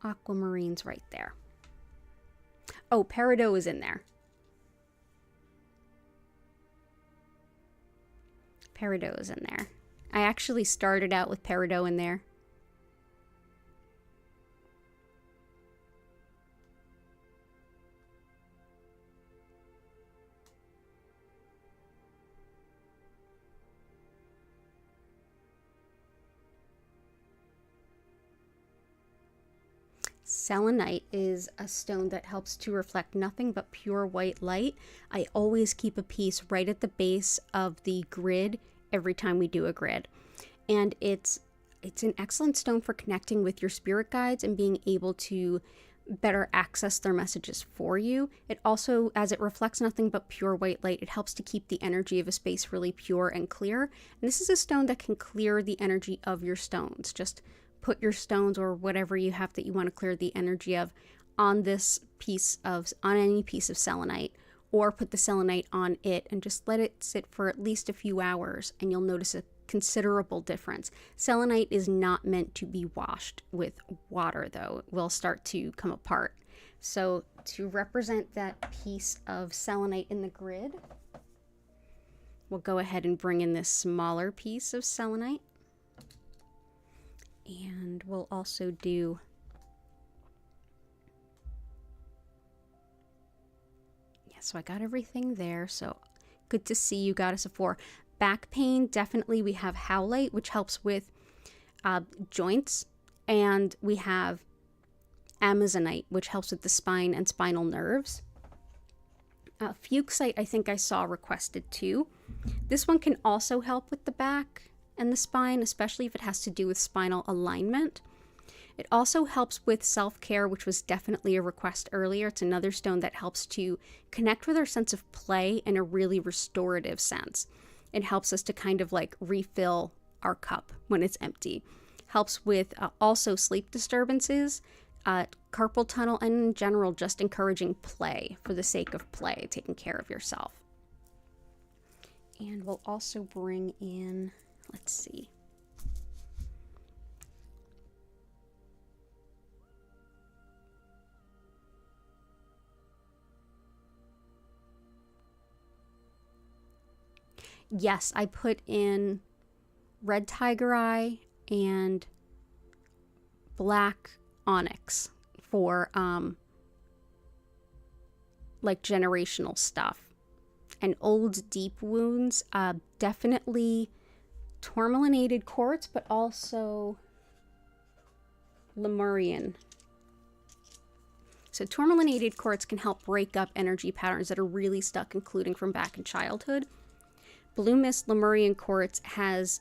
Aquamarines right there. Oh, Peridot is in there. Peridot is in there. I actually started out with Peridot in there. Selenite is a stone that helps to reflect nothing but pure white light. I always keep a piece right at the base of the grid every time we do a grid. And it's an excellent stone for connecting with your spirit guides and being able to better access their messages for you. It also, as it reflects nothing but pure white light, it helps to keep the energy of a space really pure and clear. And this is a stone that can clear the energy of your stones. Just put your stones or whatever you have that you want to clear the energy of on any piece of selenite, or put the selenite on it and just let it sit for at least a few hours, and you'll notice a considerable difference. Selenite is not meant to be washed with water, though. It will start to come apart. So to represent that piece of selenite in the grid, we'll go ahead and bring in this smaller piece of selenite. And we'll also do so I got everything there. So good to see you, Goddess of War. Back pain, definitely we have howlite, which helps with joints. And we have amazonite, which helps with the spine and spinal nerves. Fuchsite, I think I saw requested too. This one can also help with the back and the spine, especially if it has to do with spinal alignment. It also helps with self-care, which was definitely a request earlier. It's another stone that helps to connect with our sense of play in a really restorative sense. It helps us to kind of like refill our cup when it's empty. Helps with also sleep disturbances, carpal tunnel, and in general just encouraging play for the sake of play, taking care of yourself. And we'll also bring in, let's see. Yes, I put in red tiger eye and black onyx for like generational stuff. And old deep wounds, definitely tourmalinated quartz, but also Lamurian. So tourmalinated quartz can help break up energy patterns that are really stuck, including from back in childhood. Blue Mist Lamurian quartz has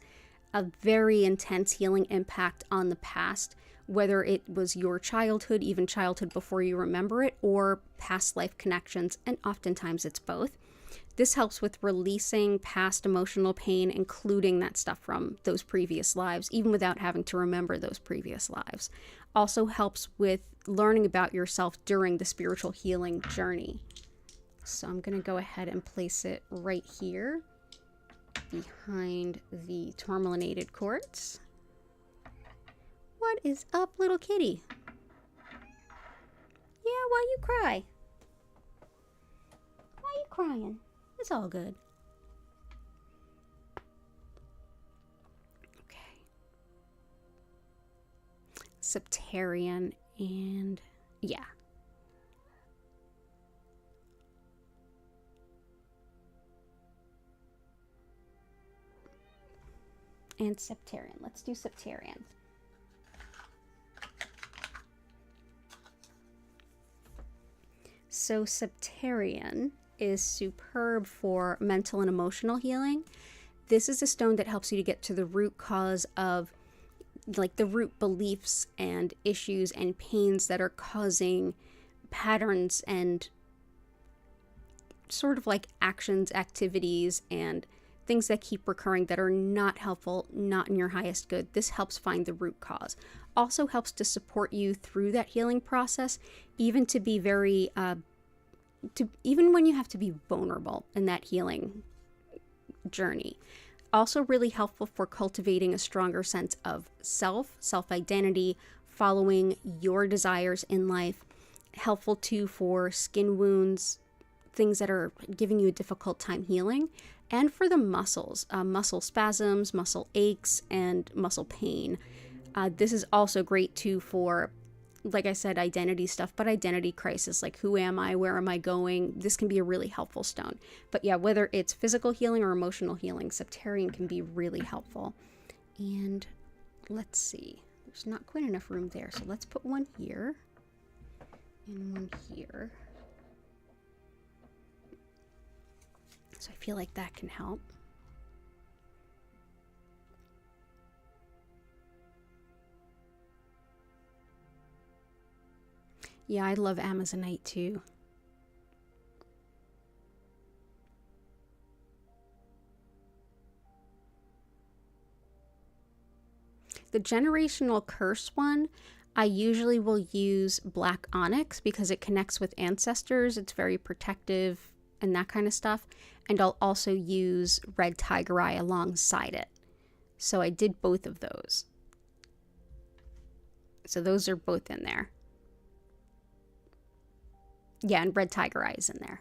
a very intense healing impact on the past, whether it was your childhood, even childhood before you remember it, or past life connections, and oftentimes it's both. This helps with releasing past emotional pain, including that stuff from those previous lives, even without having to remember those previous lives. Also helps with learning about yourself during the spiritual healing journey. So I'm going to go ahead and place it right here behind the tourmalinated quartz. What is up, little kitty? Yeah, why you cry? Why you crying? It's all good. Okay. Septarian and yeah. And Septarian. Let's do Septarian. So Septarian is superb for mental and emotional healing. This is a stone that helps you to get to the root cause of like the root beliefs and issues and pains that are causing patterns and sort of like actions, activities, and things that keep recurring that are not helpful, not in your highest good. This helps find the root cause. Also helps to support you through that healing process, even to be very even when you have to be vulnerable in that healing journey. Also really helpful for cultivating a stronger sense of self-identity, following your desires in life. Helpful too for skin wounds, things that are giving you a difficult time healing, and for the muscles, muscle spasms, muscle aches, and muscle pain. This is also great too for, like I said, identity stuff, but identity crisis, like who am I, where am I going? This can be a really helpful stone. But yeah, whether it's physical healing or emotional healing, Septarian can be really helpful. And let's see, there's not quite enough room there, so let's put one here and one here. So I feel like that can help. Yeah, I love Amazonite too. The generational curse one, I usually will use black onyx because it connects with ancestors. It's very protective and that kind of stuff. And I'll also use red tiger eye alongside it. So I did both of those. So those are both in there. Yeah, and red tiger eye is in there.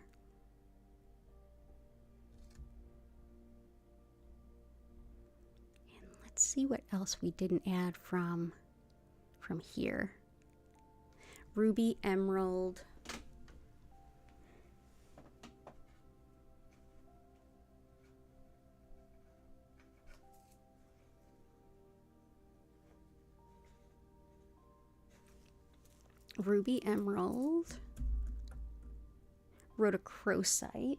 And let's see what else we didn't add from here. Ruby, emerald. Ruby, emerald. Rhodochrosite.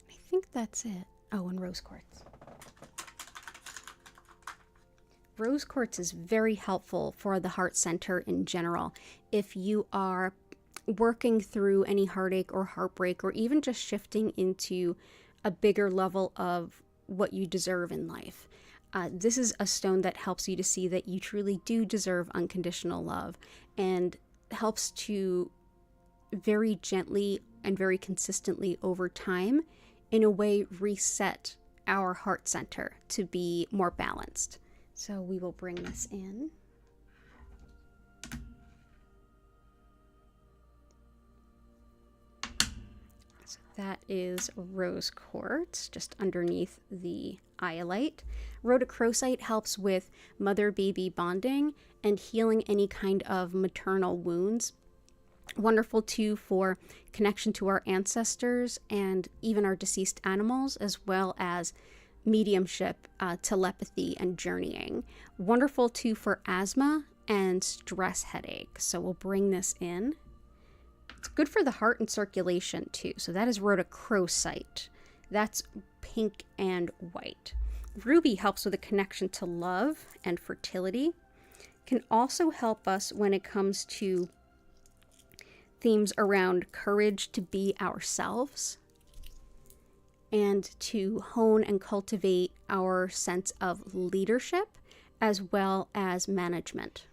I think that's it. Oh, and rose quartz. Rose quartz is very helpful for the heart center in general. If you are working through any heartache or heartbreak, or even just shifting into a bigger level of what you deserve in life, this is a stone that helps you to see that you truly do deserve unconditional love, and helps to very gently and very consistently over time, in a way, reset our heart center to be more balanced. So we will bring this in. So that is rose quartz, just underneath the iolite. Rhodochrosite helps with mother-baby bonding and healing any kind of maternal wounds. Wonderful too for connection to our ancestors and even our deceased animals, as well as mediumship, telepathy, and journeying. Wonderful too for asthma and stress headache. So we'll bring this in. It's good for the heart and circulation too. So that is rhodochrosite. That's pink and white. Ruby helps with a connection to love and fertility. Can also help us when it comes to themes around courage to be ourselves and to hone and cultivate our sense of leadership as well as management.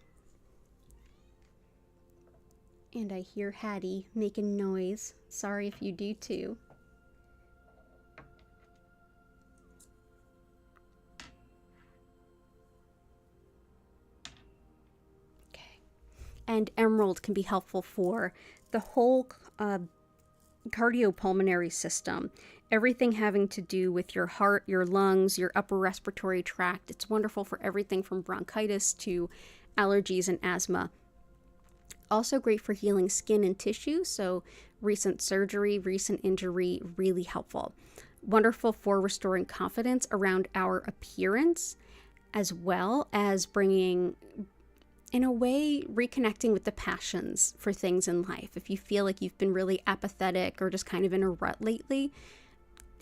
And I hear Hattie making noise. Sorry if you do too. Okay. And emerald can be helpful for the whole cardiopulmonary system. Everything having to do with your heart, your lungs, your upper respiratory tract. It's wonderful for everything from bronchitis to allergies and asthma. Also great for healing skin and tissue, so recent surgery, recent injury, really helpful. Wonderful for restoring confidence around our appearance, as well as bringing, in a way, reconnecting with the passions for things in life. If you feel like you've been really apathetic or just kind of in a rut lately,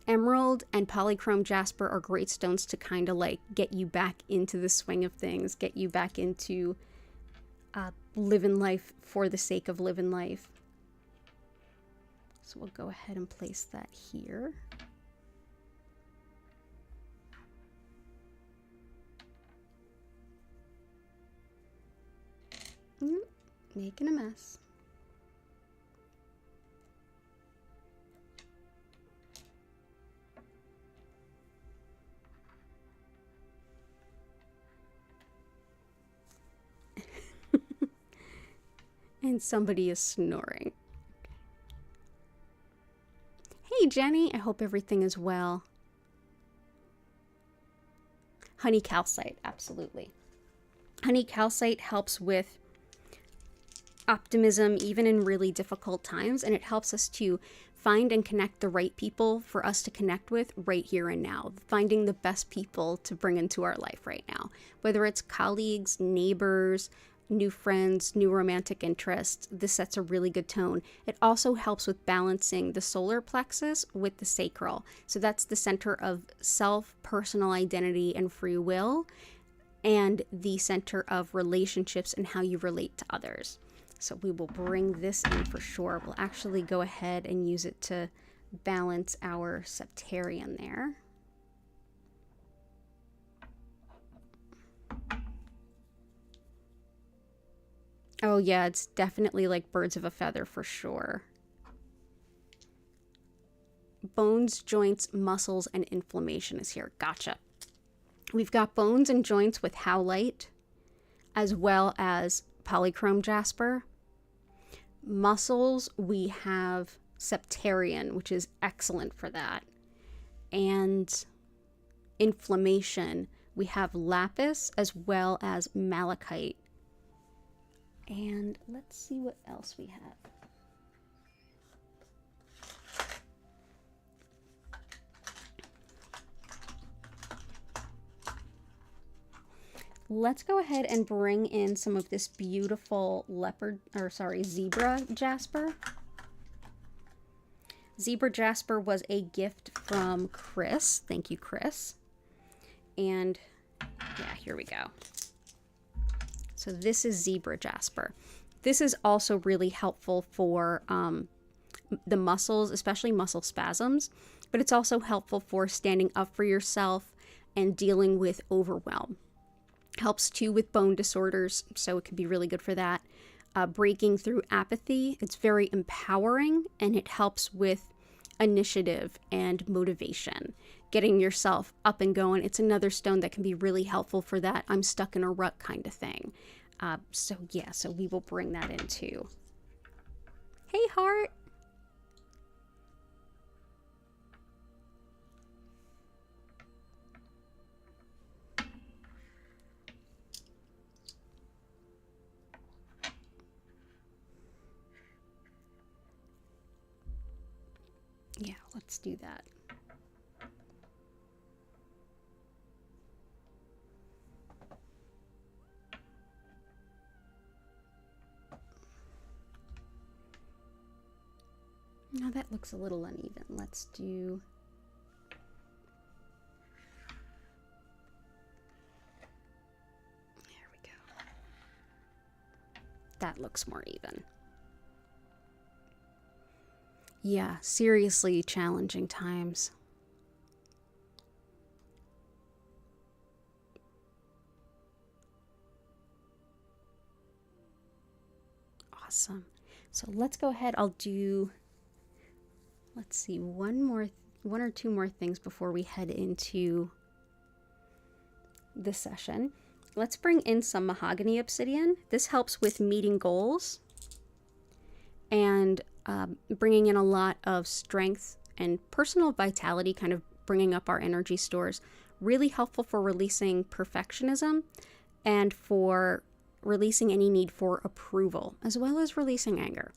emerald and polychrome jasper are great stones to kind of like get you back into the swing of things, get you back into living life for the sake of living life. So we'll go ahead and place that here. Making a mess. And somebody is snoring. Hey Jenny, I hope everything is well. Honey calcite, absolutely. Honey calcite helps with optimism even in really difficult times, and it helps us to find and connect the right people for us to connect with right here and now. Finding the best people to bring into our life right now, whether it's colleagues, neighbors, new friends, new romantic interests. This sets a really good tone. It also helps with balancing the solar plexus with the sacral. So that's the center of self, personal identity, and free will, and the center of relationships and how you relate to others. So we will bring this in for sure. We'll actually go ahead and use it to balance our Septarian there. Oh yeah, it's definitely like birds of a feather for sure. Bones, joints, muscles, and inflammation is here. Gotcha. We've got bones and joints with howlite, as well as polychrome jasper. Muscles, we have Septarian, which is excellent for that. And inflammation, we have lapis as well as malachite. And let's see what else we have. Let's go ahead and bring in some of this beautiful zebra jasper. Zebra jasper was a gift from Chris. Thank you, Chris. And Yeah, here we go. So this is Zebra Jasper. This is also really helpful for the muscles, especially muscle spasms, but it's also helpful for standing up for yourself and dealing with overwhelm. Helps too with bone disorders, so it can be really good for that. Breaking through apathy, it's very empowering, and it helps with initiative and motivation. Getting yourself up and going. It's another stone that can be really helpful for that I'm stuck in a rut kind of thing. So we will bring that in too. Hey, Heart. Yeah, let's do that. Now that looks a little uneven. Let's do... There we go. That looks more even. Yeah, seriously challenging times. Awesome. So let's go ahead. I'll do, let's see, one or two more things before we head into the session. Let's bring in some mahogany obsidian. This helps with meeting goals and bringing in a lot of strength and personal vitality, kind of bringing up our energy stores. Really helpful for releasing perfectionism and for releasing any need for approval, as well as releasing anger.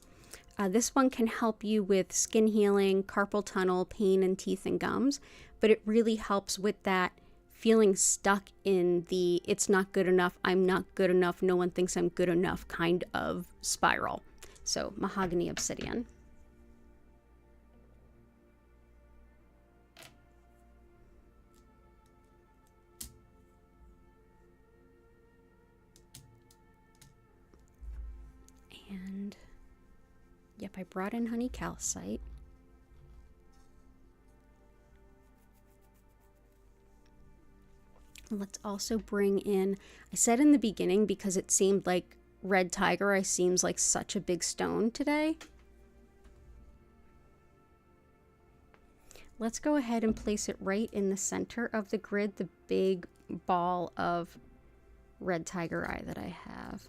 This one can help you with skin healing, carpal tunnel, pain in teeth and gums, but it really helps with that feeling stuck in the it's not good enough, I'm not good enough, no one thinks I'm good enough kind of spiral. So mahogany obsidian. And yep, I brought in honey calcite. Let's also bring in, I said in the beginning because it seemed like red tiger seems like such a big stone today. Let's go ahead and place it right in the center of the grid, the big ball of red tiger eye that I have.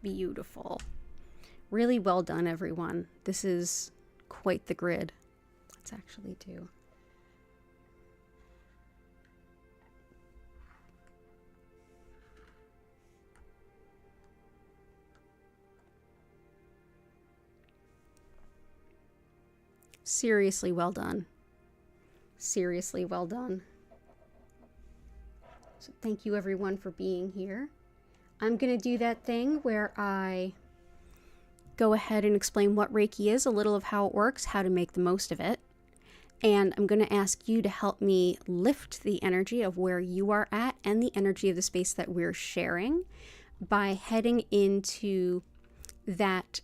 Beautiful. Really well done, everyone. This is quite the grid. Let's actually do. Seriously well done. Seriously well done. So thank you everyone for being here. I'm going to do that thing where I go ahead and explain what Reiki is, a little of how it works, how to make the most of it. And I'm going to ask you to help me lift the energy of where you are at and the energy of the space that we're sharing by heading into that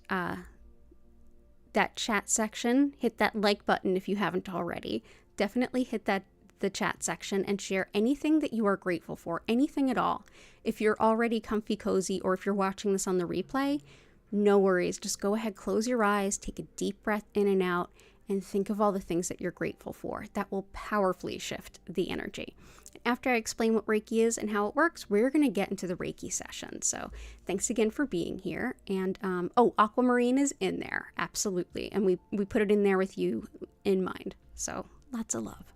chat section. Hit that like button if you haven't already. Definitely hit the chat section and share anything that you are grateful for, anything at all. If you're already comfy cozy or if you're watching this on the replay, no worries. Just go ahead, close your eyes, take a deep breath in and out, and think of all the things that you're grateful for. That will powerfully shift the energy. After I explain what Reiki is and how it works, we're going to get into the Reiki session. So thanks again for being here. And oh, Aquamarine is in there. Absolutely. And we put it in there with you in mind. So lots of love.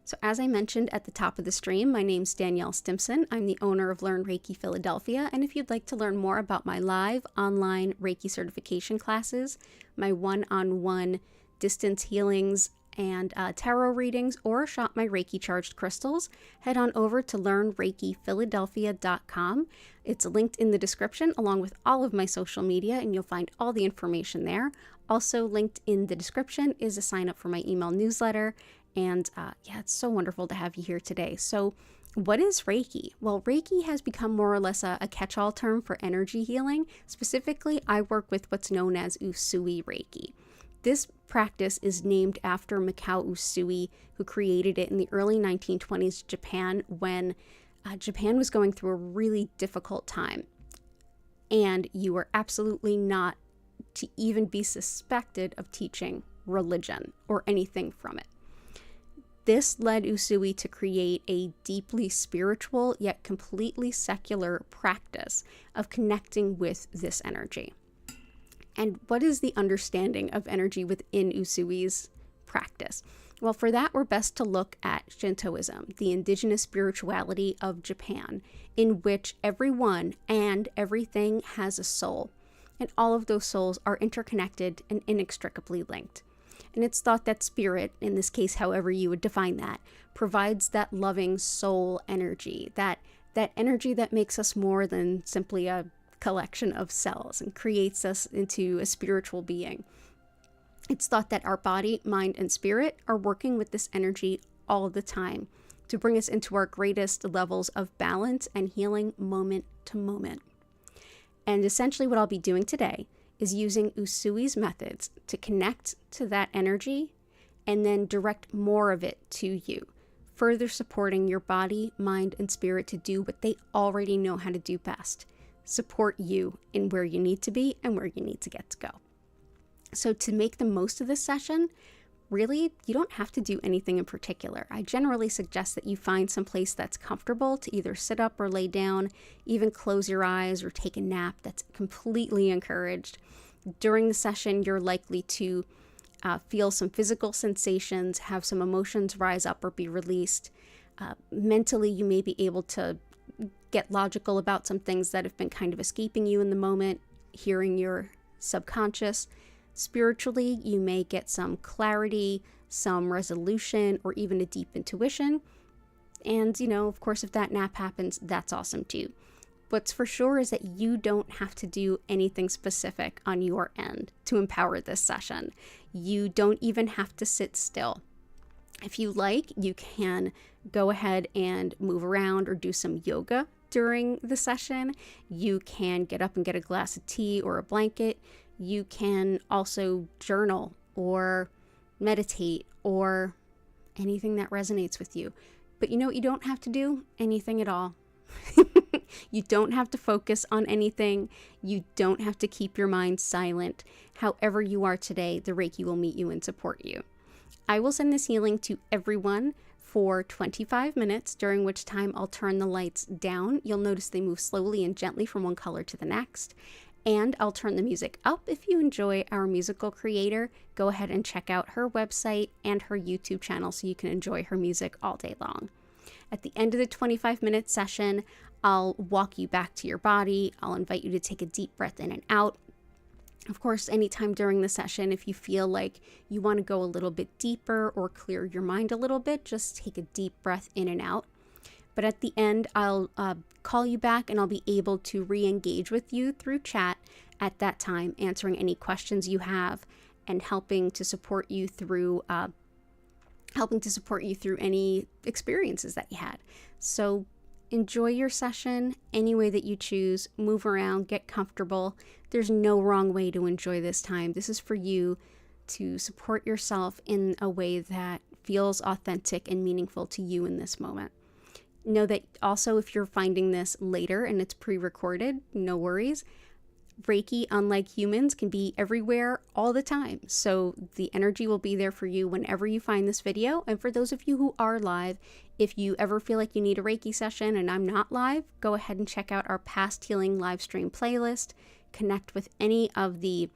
So as I mentioned at the top of the stream, my name's Danielle Stimpson. I'm the owner of Learn Reiki Philadelphia, and if you'd like to learn more about my live online Reiki certification classes, my one-on-one distance healings, and tarot readings or shop my Reiki charged crystals, head on over to learnreikiphiladelphia.com. It's linked in the description along with all of my social media, and you'll find all the information there. Also linked in the description is a sign up for my email newsletter. And yeah, it's so wonderful to have you here today. So what is Reiki? Well, Reiki has become more or less a catch-all term for energy healing. Specifically, I work with what's known as Usui Reiki. This practice is named after Mikao Usui, who created it in the early 1920s Japan, when Japan was going through a really difficult time. And you were absolutely not to even be suspected of teaching religion or anything from it. This led Usui to create a deeply spiritual yet completely secular practice of connecting with this energy. And what is the understanding of energy within Usui's practice? Well, for that, we're best to look at Shintoism, the indigenous spirituality of Japan, in which everyone and everything has a soul, and all of those souls are interconnected and inextricably linked. And it's thought that spirit, in this case, however you would define that, provides that loving soul energy, that energy that makes us more than simply a collection of cells and creates us into a spiritual being. It's thought that our body, mind, and spirit are working with this energy all the time to bring us into our greatest levels of balance and healing moment to moment. And essentially what I'll be doing today is using Usui's methods to connect to that energy and then direct more of it to you, further supporting your body, mind, and spirit to do what they already know how to do best. Support you in where you need to be and where you need to get to go. So to make the most of this session, really, you don't have to do anything in particular. I generally suggest that you find some place that's comfortable to either sit up or lay down, even close your eyes or take a nap. That's completely encouraged. During the session, you're likely to feel some physical sensations, have some emotions rise up or be released. Mentally, you may be able to get logical about some things that have been kind of escaping you in the moment, hearing your subconscious. Spiritually, you may get some clarity, some resolution, or even a deep intuition. And, of course, if that nap happens, that's awesome too. What's for sure is that you don't have to do anything specific on your end to empower this session. You don't even have to sit still. If you like, you can go ahead and move around or do some yoga during the session. You can get up and get a glass of tea or a blanket. You can also journal or meditate or anything that resonates with you. But you don't have to do anything at all. You don't have to focus on anything. You don't have to keep your mind silent. However you are today, the Reiki will meet you and support you. I will send this healing to everyone for 25 minutes, during which time I'll turn the lights down. You'll notice they move slowly and gently from one color to the next. And I'll turn the music up. If you enjoy our musical creator, go ahead and check out her website and her YouTube channel so you can enjoy her music all day long. At the end of the 25-minute session, I'll walk you back to your body. I'll invite you to take a deep breath in and out. Of course, anytime during the session, if you feel like you want to go a little bit deeper or clear your mind a little bit, just take a deep breath in and out. But at the end, I'll call you back and I'll be able to re-engage with you through chat at that time, answering any questions you have and helping to support you through any experiences that you had. So enjoy your session any way that you choose. Move around, get comfortable. There's no wrong way to enjoy this time. This is for you to support yourself in a way that feels authentic and meaningful to you in this moment. Know that also, if you're finding this later and it's pre-recorded, no worries. Reiki, unlike humans, can be everywhere all the time. So the energy will be there for you whenever you find this video. And for those of you who are live, if you ever feel like you need a Reiki session and I'm not live, go ahead and check out our past healing live stream playlist. Connect with any of the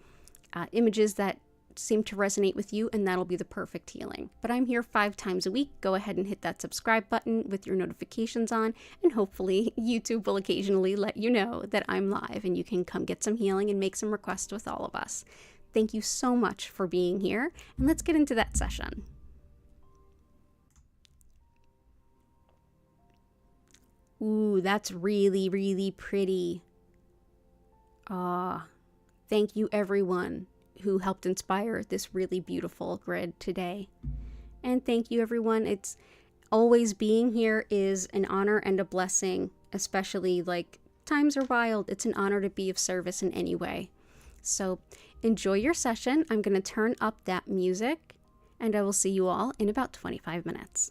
images that seem to resonate with you, and that'll be the perfect healing. But I'm here 5 times a week. Go ahead and hit that subscribe button with your notifications on, and hopefully YouTube will occasionally let you know that I'm live and you can come get some healing and make some requests with all of us. Thank you so much for being here, and let's get into that session. Ooh, that's really, really pretty. Thank you everyone who helped inspire this really beautiful grid today. And thank you everyone. It's always being here is an honor and a blessing, especially like times are wild. It's an honor to be of service in any way. So enjoy your session. I'm going to turn up that music and I will see you all in about 25 minutes.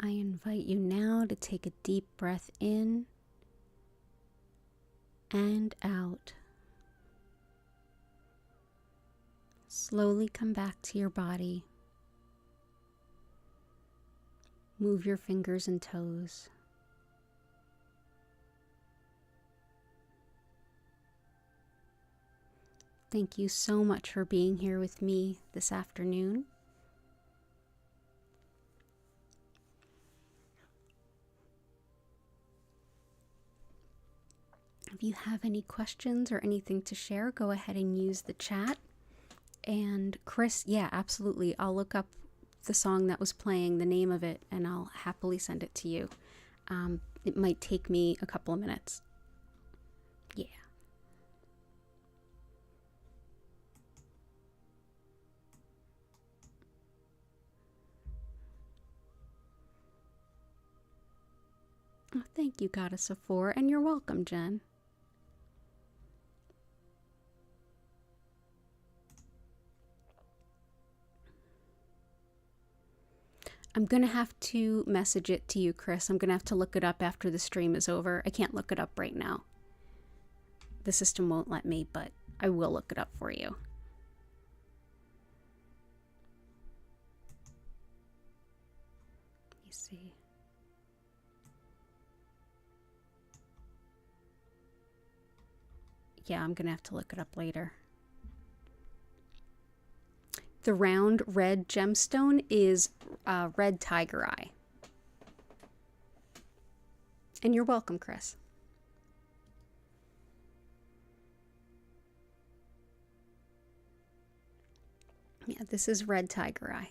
I invite you now to take a deep breath in and out. Slowly come back to your body. Move your fingers and toes. Thank you so much for being here with me this afternoon. If you have any questions or anything to share, go ahead and use the chat. And Chris, yeah, absolutely. I'll look up the song that was playing, the name of it, and I'll happily send it to you. It might take me a couple of minutes. Yeah. Oh, thank you, Goddess of Four, and you're welcome, Jen. I'm going to have to message it to you, Chris. I'm going to have to look it up after the stream is over. I can't look it up right now. The system won't let me, but I will look it up for you. Let me see. Yeah, I'm going to have to look it up later. The round red gemstone is red tiger eye. And you're welcome, Chris. Yeah, this is red tiger eye.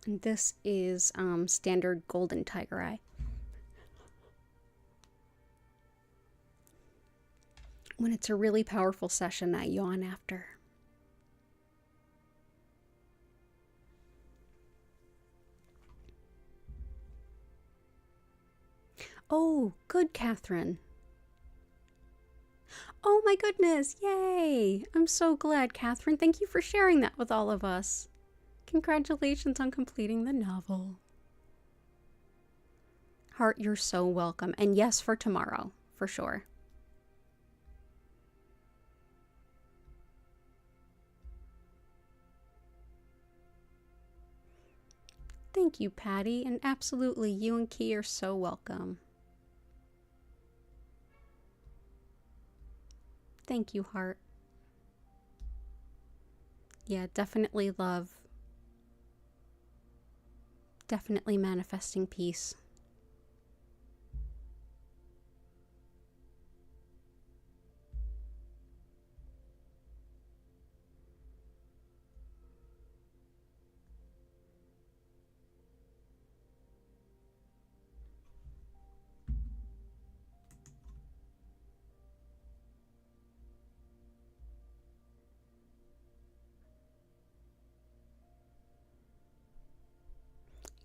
And this is standard golden tiger eye. When it's a really powerful session, I yawn after. Oh, good, Catherine. Oh my goodness, yay! I'm so glad, Catherine. Thank you for sharing that with all of us. Congratulations on completing the novel. Heart, you're so welcome. And yes, for tomorrow, for sure. Thank you, Patty. And absolutely, you and Key are so welcome. Thank you, Heart. Yeah, definitely love. Definitely manifesting peace.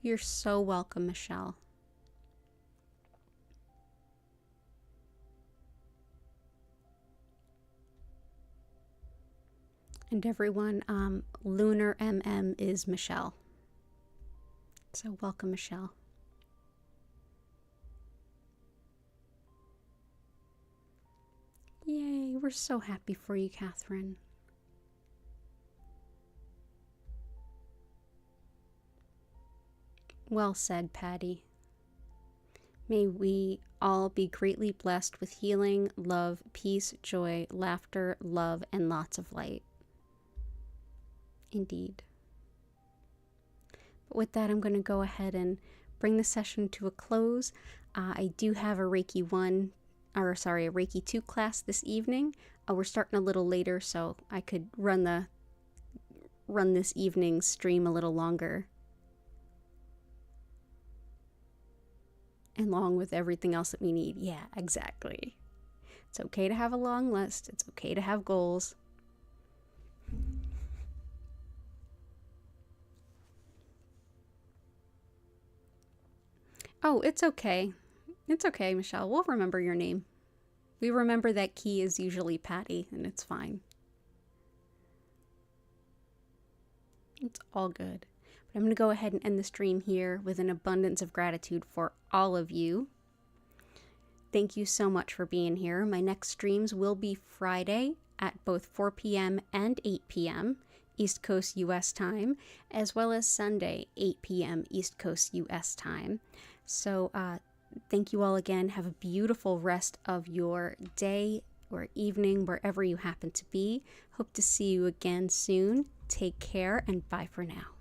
You're so welcome, Michelle. And everyone, Lunar MM is Michelle. So welcome, Michelle. Yay, we're so happy for you, Catherine. Well said, Patty. May we all be greatly blessed with healing, love, peace, joy, laughter, love, and lots of light. Indeed. But with that, I'm going to go ahead and bring the session to a close. I do have a Reiki 2 class this evening. We're starting a little later, so I could run this evening's stream a little longer. Along with everything else that we need. Yeah, exactly. It's okay to have a long list. It's okay to have goals. Oh, it's okay. It's okay, Michelle. We'll remember your name. We remember that key is usually Patty, and it's fine. It's all good. But I'm going to go ahead and end the stream here with an abundance of gratitude for all of you. Thank you so much for being here. My next streams will be Friday at both 4 p.m. and 8 p.m. East Coast U.S. time, as well as Sunday, 8 p.m. East Coast U.S. time. So thank you all again. Have a beautiful rest of your day or evening, wherever you happen to be. Hope to see you again soon. Take care, and bye for now.